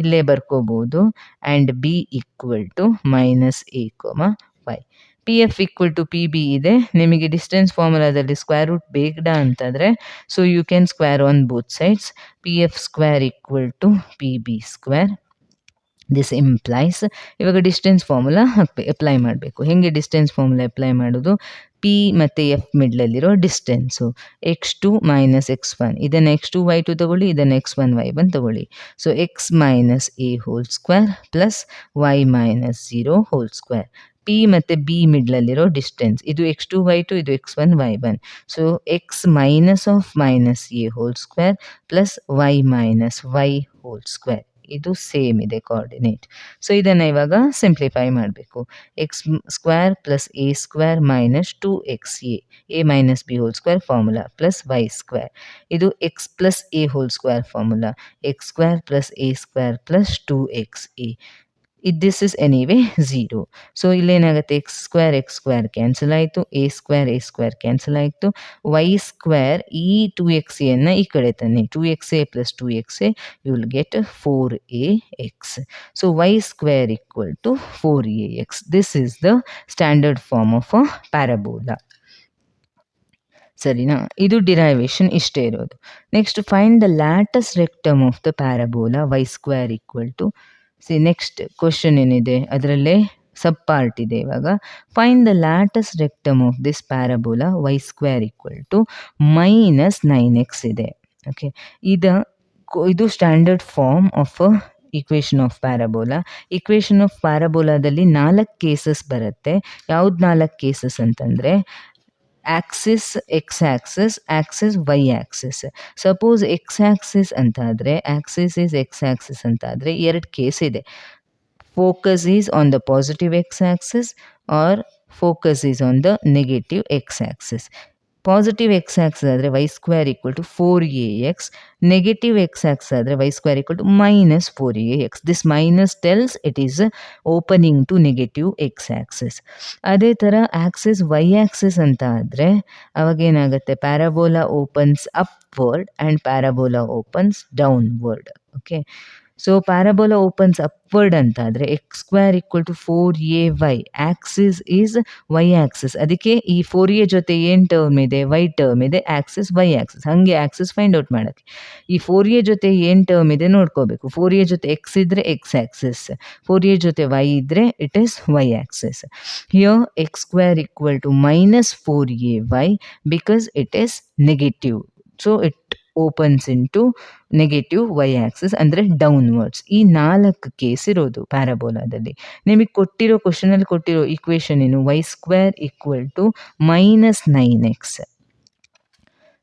ಇಲ್ಲೇ ಬರ್ಕೋಬಹುದು and B equal to minus a y. P F equal to P B ಇದೆ. ನಿಮಗೆ ಡಿಸ್ಟೆನ್ಸ್ ಫಾರ್ಮುಲಾದಲ್ಲಿ ಸ್ಕ್ವೇರ್ ರೂಟ್ ಬೇಡ ಅಂತಂದರೆ so you can square on both sides. P F square equal to P B square. This implies ಇವಾಗ distance formula apply ಮಾಡಬೇಕು. ಹೇಗೆ distance formula apply ಮಾಡೋದು? P ಮತ್ತು ಎಫ್ ಮಿಡ್ಲಲ್ಲಿರೋ ಡಿಸ್ಟೆನ್ಸು x2 ಮೈನಸ್ x1, ಇದನ್ನು x2 y2 ತಗೊಳ್ಳಿ, ಇದನ್ನು x1 y1 ತಗೊಳ್ಳಿ. So X minus A whole square plus Y minus 0 whole square. P ಮತ್ತು ಬಿ ಮಿಡ್ಲಲ್ಲಿರೋ ಡಿಸ್ಟೆನ್ಸ್ ಇದು x2 y2, ಇದು x1 y1. So X minus of minus A whole square plus Y minus Y whole square. ಇದು same ಇದೆ coordinate. So ಇದನ್ನು ಇವಾಗ simplify ಮಾಡಬೇಕು. X square plus A square minus 2xa, A minus B whole square formula plus Y square. ಇದು X plus A whole square formula, x square plus A square plus 2xa. This is anyway 0. So ಇಲ್ಲೇನಾಗುತ್ತೆ x square cancel ಆಯಿತು, a square cancel ಆಯಿತು, y square ಈ 2xa ಈ ಕಡೆ ತನ್ನಿ, 2xa plus 2xa you will get 4ax. So y square equal to 4ax. This is the standard form of a parabola. ಸರಿನಾ? ಇದು derivation ಇಷ್ಟೇ ಇರೋದು. Next find the latus rectum of the parabola y square equal to next question ಏನಿದೆ ಅದರಲ್ಲೇ sub part ಇದೆ. ಇವಾಗ find the latus rectum of this parabola y square equal to minus 9x ಇದೆ. Okay, ಇದು standard form of equation of parabola. Equation of ಪ್ಯಾರಾಬೋಲಾದಲ್ಲಿ 4 cases ಬರುತ್ತೆ. ಯಾವ್ದು 4 cases ಅಂತಂದರೆ axis x axis, axis y axis. Suppose x axis ಅಂತಾದರೆ, axis is x axis ಅಂತಾದರೆ 2 case ಇದೆ. Focus is on the positive x axis or focus is on the negative x axis. Positive x axis ಆದರೆ y square equal to 4ax, negative x axis ಆದರೆ y square equal to minus 4ax. This minus tells it is opening to negative x axis. ಅದೇ ಥರ axis y axis ಅಂತ ಆದರೆ ಅವಾಗೇನಾಗುತ್ತೆ, parabola opens upward and parabola opens downward. Okay, so parabola opens upward ಅಂತಾದರೆ x square equal to 4ay, axis is Y axis. ಅದಕ್ಕೆ ಈ 4a ಜೊತೆ ಏನು ಟರ್ಮ್ ಇದೆ, ವೈ ಟರ್ಮ್ ಇದೆ, ಆಕ್ಸಿಸ್ ವೈ ಆಕ್ಸಿಸ್. ಹಾಗೆ ಆಕ್ಸಿಸ್ ಫೈಂಡ್ ಔಟ್ ಮಾಡೋಕ್ಕೆ ಈ 4a ಜೊತೆ ಏನು ಟರ್ಮ್ ಇದೆ ನೋಡ್ಕೋಬೇಕು. 4a ಜೊತೆ ಎಕ್ಸ್ ಇದ್ದರೆ ಎಕ್ಸ್ ಆಕ್ಸಿಸ್, 4a ಜೊತೆ ವೈ ಇದ್ದರೆ it is Y axis. Here X square equal to minus 4ay because it is negative. So it opens into negative Y axis ಅಂದರೆ ಡೌನ್ವರ್ಡ್ಸ್. ಈ 4 ಕೇಸ್ ಇರೋದು ಪ್ಯಾರಾಬೋಲಾದಲ್ಲಿ. ನಿಮಗೆ ಕೊಟ್ಟಿರೋ ಕ್ವಶನಲ್ಲಿ ಕೊಟ್ಟಿರೋ ಈಕ್ವೇಷನ್ ಏನು, y square equal to minus 9x.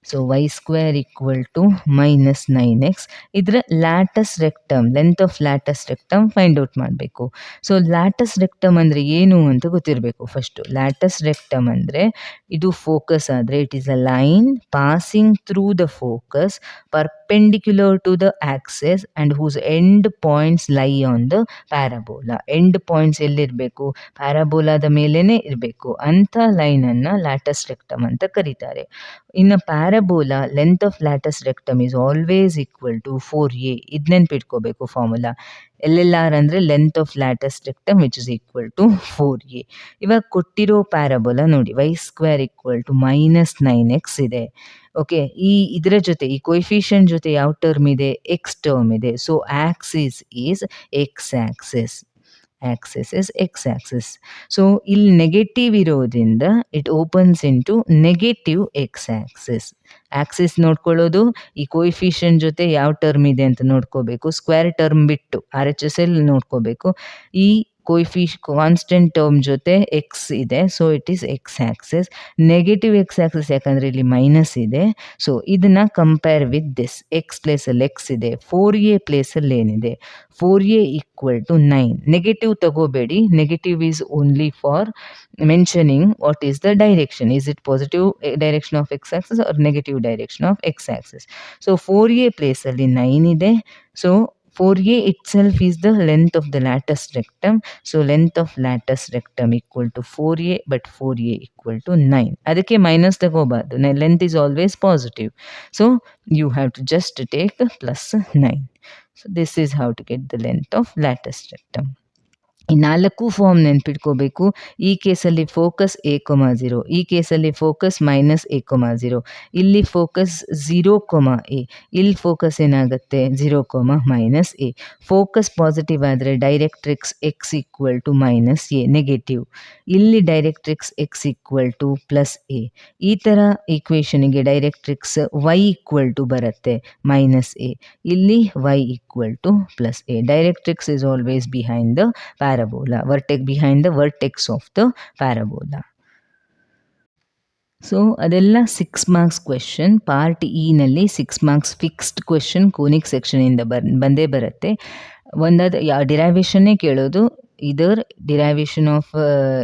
So y square equal to minus 9x. ಇದರ latus rectum, length of latus rectum find out ಮಾಡಬೇಕು. So latus rectum ಅಂದರೆ ಏನು ಅಂತ ಗೊತ್ತಿರಬೇಕು ಫಸ್ಟು. ಲ್ಯಾಟಸ್ ರೆಕ್ಟಮ್ ಅಂದರೆ ಇದು ಫೋಕಸ್ ಆದರೆ it is a line passing through the focus perpendicular to the axis and whose end points lie on the parabola. End points ಎಲ್ಲಿರಬೇಕು, ಪ್ಯಾರಾಬೋಲಾದ ಮೇಲೇ ಇರಬೇಕು. ಅಂಥ ಲೈನನ್ನು ಲ್ಯಾಟಸ್ ರೆಕ್ಟಮ್ ಅಂತ ಕರೀತಾರೆ. ಇನ್ನು parabola length of latus rectum is always equal to 4a. ಇದು ನೆನ್ಪಿಟ್ಕೋಬೇಕು ಫಾರ್ಮುಲಾ. LLR ಅಂದರೆ length of latus rectum which is equal to 4a. ಇವಾಗ ಕೊಟ್ಟಿರೋ ಪ್ಯಾರಾಬೋಲಾ ನೋಡಿ, y square equal to minus 9x ಇದೆ. ಓಕೆ, ಇದರ ಜೊತೆ ಈ ಕೊಯಿಫಿಷಿಯಂಟ್ ಜೊತೆ ಯಾವ ಟರ್ಮ್ ಇದೆ, ಎಕ್ಸ್ ಟರ್ಮ್ ಇದೆ. So Axis is x axis, Axis is x axis. So ಇಲ್ಲಿ ನೆಗೆಟಿವ್ ಇರೋದ್ರಿಂದ it opens into negative x axis. Axis ನೋಡ್ಕೊಳ್ಳೋದು ಈ ಕೋಯಿಫಿಷಿಯಂಟ್ ಜೊತೆ ಯಾವ ಟರ್ಮ್ ಇದೆ ಅಂತ ನೋಡ್ಕೋಬೇಕು. ಸ್ಕ್ವೇರ್ ಟರ್ಮ್ ಬಿಟ್ಟು RHS ನೋಡ್ಕೋಬೇಕು. ಈ ಕಾನ್ಸ್ಟೆಂಟ್ ಟರ್ಮ್ ಜೊತೆ ಎಕ್ಸ್ ಇದೆ, so it is x axis. Negative x axis ಯಾಕಂದರೆ ಇಲ್ಲಿ ಮೈನಸ್ ಇದೆ. ಸೊ ಇದನ್ನು ಕಂಪೇರ್ ವಿತ್ ದಿಸ್, ಎಕ್ಸ್ ಪ್ಲೇಸಲ್ಲಿ ಎಕ್ಸ್ ಇದೆ, 4a ಪ್ಲೇಸಲ್ಲಿ ಏನಿದೆ, 4a ಈಕ್ವಲ್ ಟು 9. ನೆಗೆಟಿವ್ ತಗೋಬೇಡಿ, negative is only for mentioning what is the direction. Is it positive direction of x axis or negative direction of x axis. So 4a ಪ್ಲೇಸಲ್ಲಿ 9 ಇದೆ. So 4a itself is the length of the latus rectum. So length of latus rectum equal to 4a, but 4a equal to 9. ಅದಕ್ಕೆ minus ತಗೋಬಾರ್ದು, length is always positive. So you have to just take plus 9. So this is how to get the length of latus rectum. ಈ 4 form ನೆನ್ಪಿಟ್ಕೋಬೇಕು. ಈ ಕೇಸಲ್ಲಿ focus a,0, ಈ ಕೇಸಲ್ಲಿ focus -a,0, ಇಲ್ಲಿ focus 0,a, ಇಲ್ಲಿ focus ಏನಾಗುತ್ತೆ 0,-a. Focus positive ಆದರೆ directrix x equal to -a, negative. ಇಲ್ಲಿ directrix x equal to +a. ಈ ಥರ ಈಕ್ವೇಷನಿಗೆ ಡೈರೆಕ್ಟ್ರಿಕ್ಸ್ y ಈಕ್ವಲ್ ಟು ಬರುತ್ತೆ -a, ಇಲ್ಲಿ y equal to +a. Directrix is always behind the parabola, behind the vertex of the parabola. So ಅದೆಲ್ಲ 6 marks question. Part E ನಲ್ಲಿ 6 marks fixed question conic ಸೆಕ್ಷನಿಂದ ಬಂದೇ ಬರುತ್ತೆ. ಒಂದಾದ ಡಿರೈವೇಷನ್ನೇ ಕೇಳೋದು, ಇದರ್ derivation of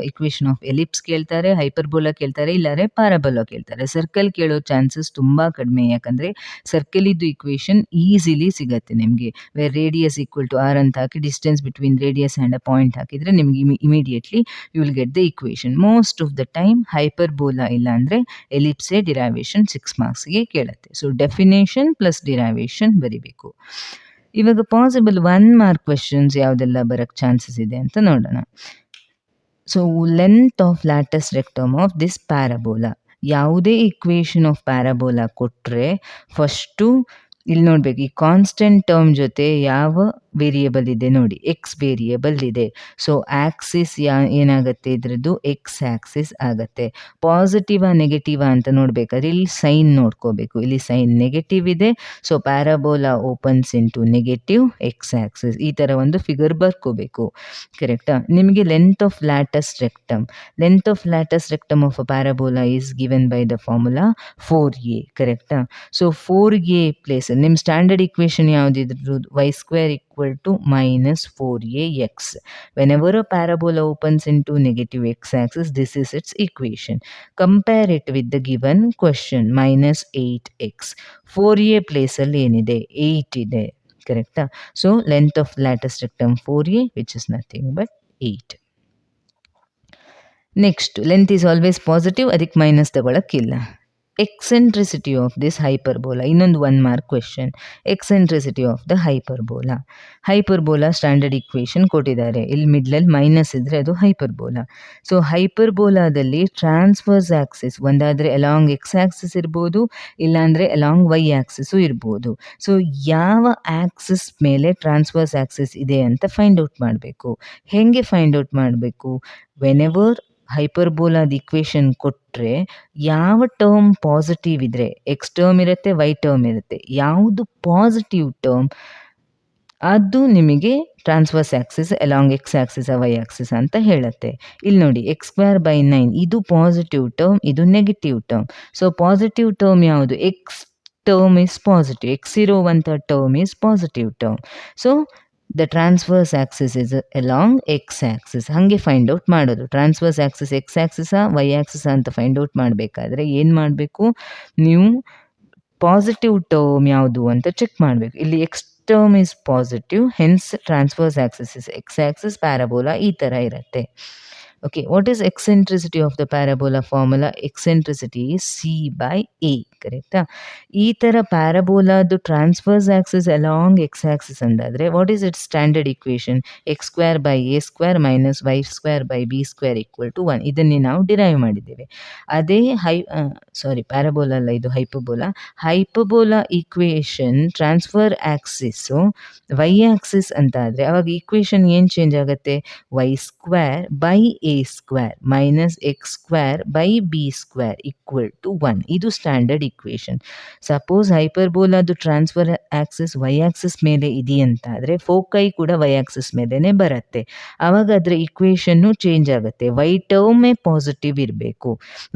equation of ellipse ಕೇಳ್ತಾರೆ, ಹೈಪರ್ಬೋಲಾ ಕೇಳ್ತಾರೆ, ಇಲ್ಲಾರೆ ಪ್ಯಾರಾಬೋಲಾ ಕೇಳ್ತಾರೆ. ಸರ್ಕಲ್ ಕೇಳೋ ಚಾನ್ಸಸ್ ತುಂಬ ಕಡಿಮೆ, ಯಾಕಂದರೆ ಸರ್ಕಲ್ ಇದ್ದು ಇಕ್ವೇಷನ್ ಈಸಿಲಿ ಸಿಗುತ್ತೆ ನಿಮಗೆ. Where radius equal to r ಅಂತ ಹಾಕಿ distance between radius and a point ಹಾಕಿದರೆ ನಿಮಗೆ immediately you will get the equation. Most of the time hyperbola ಇಲ್ಲ ಅಂದರೆ ಎಲಿಪ್ಸೇ ಡಿರೈವೇಷನ್ 6 ಮಾರ್ಕ್ಸ್ಗೆ ಕೇಳುತ್ತೆ. ಸೊ ಡೆಫಿನೇಷನ್ ಪ್ಲಸ್ ಡಿರೈವೇಷನ್ ಬರಿಬೇಕು. ಇವಾಗ ಪಾಸಿಬಲ್ 1 ಮಾರ್ಕ್ ಕ್ವೆಶನ್ಸ್ ಯಾವುದೆಲ್ಲ ಬರೋಕ್ಕೆ ಚಾನ್ಸಸ್ ಇದೆ ಅಂತ ನೋಡೋಣ. So length of latus rectum of this parabola. ಯಾವುದೇ ಇಕ್ವೇಷನ್ ಆಫ್ ಪ್ಯಾರಾಬೋಲಾ ಕೊಟ್ಟರೆ ಫಸ್ಟು ಇಲ್ಲಿ ನೋಡಬೇಕು, ಈ ಕಾನ್ಸ್ಟೆಂಟ್ ಟರ್ಮ್ ಜೊತೆ ಯಾವ ವೇರಿಯೇಬಲ್ ಇದೆ ನೋಡಿ, ಎಕ್ಸ್ ವೇರಿಯೇಬಲ್ ಇದೆ. ಸೊ ಆಕ್ಸಿಸ್ ಏನಾಗುತ್ತೆ ಇದರದ್ದು, ಎಕ್ಸ್ ಆಕ್ಸಿಸ್ ಆಗುತ್ತೆ. ಪಾಸಿಟಿವಾ ನೆಗೆಟಿವಾ ಅಂತ ನೋಡಬೇಕಾದ್ರೆ ಇಲ್ಲಿ ಸೈನ್ ನೋಡ್ಕೋಬೇಕು, ಇಲ್ಲಿ ಸೈನ್ ನೆಗೆಟಿವ್ ಇದೆ. So parabola opens into negative x axis. ಈ ಥರ ಒಂದು ಫಿಗರ್ ಬರ್ಕೋಬೇಕು, ಕರೆಕ್ಟಾ? ನಿಮಗೆ length of latus rectum, length of latus rectum of a parabola is given by the formula 4a, ಕರೆಕ್ಟಾ? ಸೊ 4a ಪ್ಲೇಸ್ ನಿಮ್ಮ ಸ್ಟ್ಯಾಂಡರ್ಡ್ ಇಕ್ವೇಷನ್ ಯಾವುದಿದ್ರು, y² equal to -4ax. Whenever a parabola opens into negative x-axis, this is its equation. Compare it with the given question, -8x. 4a place ಅಲ್ಲಿ ಏನಿದೆ, 8 ಇದೆ, ಕರೆಕ್ಟಾ? So length of latus rectum 4a, which is nothing but 8. Next, length is always positive, ಅದಕ್ಕೆ minus ತಗೊಳಕ್ಕಿಲ್ಲ. Eccentricity of this hyperbola, ಇನ್ನೊಂದು 1 mark question. Eccentricity of the hyperbola. Hyperbola standard equation ಕೊಟ್ಟಿದ್ದಾರೆ, ಇಲ್ಲಿ ಮಿಡ್ಲಲ್ಲಿ ಮೈನಸ್ ಇದ್ದರೆ ಅದು ಹೈಪರ್ಬೋಲಾ. ಸೊ ಹೈಪರ್ಬೋಲಾದಲ್ಲಿ transverse axis ಒಂದಾದರೆ ಅಲಾಂಗ್ ಎಕ್ಸ್ ಆಕ್ಸಿಸ್ ಇರ್ಬೋದು, ಇಲ್ಲಾಂದರೆ ಅಲಾಂಗ್ ವೈ ಆಕ್ಸಿಸು ಇರ್ಬೋದು. ಸೊ ಯಾವ ಆಕ್ಸಿಸ್ ಮೇಲೆ ಟ್ರಾನ್ಸ್ವರ್ಸ್ ಆಕ್ಸಿಸ್ ಇದೆ ಅಂತ ಫೈಂಡ್ ಔಟ್ ಮಾಡಬೇಕು. ಹೇಗೆ ಫೈಂಡ್ ಔಟ್ ಮಾಡಬೇಕು? ವೆನೆವರ್ ಹೈಪರ್ಬೋಲಾದ ಇಕ್ವೇಷನ್ ಕೊಟ್ಟರೆ ಯಾವ ಟರ್ಮ್ ಪಾಸಿಟಿವ್ ಇದ್ದರೆ, ಎಕ್ಸ್ ಟರ್ಮ್ ಇರುತ್ತೆ, ವೈ ಟರ್ಮ್ ಇರುತ್ತೆ, ಯಾವುದು ಪಾಸಿಟಿವ್ ಟರ್ಮ್ ಅದು ನಿಮಗೆ transverse axis along X axis y axis ಅಂತ ಹೇಳುತ್ತೆ. ಇಲ್ಲಿ ನೋಡಿ, x²/9 ಇದು ಪಾಸಿಟಿವ್ ಟರ್ಮ್, ಇದು negative term. So positive term ಯಾವುದು? X term is positive, x ಇರುವಂಥ term is positive term. So the transverse axis is along X axis. ಹಾಗೆ find out ಮಾಡೋದು. ಟ್ರಾನ್ಸ್ವರ್ಸ್ ಆಕ್ಸಿಸ್ ಎಕ್ಸ್ ಆಕ್ಸಿಸಾ ವೈ ಆಕ್ಸಿಸಾ ಅಂತ find out ಮಾಡಬೇಕಾದ್ರೆ ಏನು ಮಾಡಬೇಕು, ನೀವು ಪಾಸಿಟಿವ್ ಟರ್ಮ್ ಯಾವುದು ಅಂತ ಚೆಕ್ ಮಾಡಬೇಕು. ಇಲ್ಲಿ x term is positive, hence transverse axis is x axis, parabola ಈ ಥರ ಇರುತ್ತೆ. Okay, what is eccentricity of the parabola formula? Eccentricity is c/a, ಕರೆಕ್ಟಾ? ಈ ಥರ ಪ್ಯಾರಾಬೋಲಾದು transverse axis along X axis ಅಂದಾದರೆ what is its standard equation? x²/a² -y²/b² = 1. ಇದನ್ನೇ ನಾವು ಡಿರೈವ್ ಮಾಡಿದ್ದೇವೆ. ಅದೇ ಪ್ಯಾರಾಬೋಲಾ ಅಲ್ಲ, ಇದು hyperbola. Hyperbola equation transfer axis y axis ಅಂತ ಆದರೆ ಅವಾಗ ಈಕ್ವೇಷನ್ ಏನು ಚೇಂಜ್ ಆಗುತ್ತೆ? y² a square minus x square by B square equal to 1. ಇದು ಸ್ಟ್ಯಾಂಡರ್ಡ್ ಇಕ್ವೇಷನ್. ಸಪೋಸ್ ಹೈಪರ್ಬೋಲಾದು ಟ್ರಾನ್ಸ್ಫರ್ ಆಕ್ಸಿಸ್ ವೈ ಆಕ್ಸಿಸ್ ಮೇಲೆ ಇದೆಯಂತಾದರೆ ಫೋಕೈ ಕೂಡ ವೈ ಆಕ್ಸಿಸ್ ಮೇಲೇ ಬರುತ್ತೆ. ಆವಾಗ ಅದರ ಇಕ್ವೇಷನ್ನು ಚೇಂಜ್ ಆಗುತ್ತೆ. ವೈ ಟರ್ಮೇ ಪಾಸಿಟಿವ್ ಇರಬೇಕು.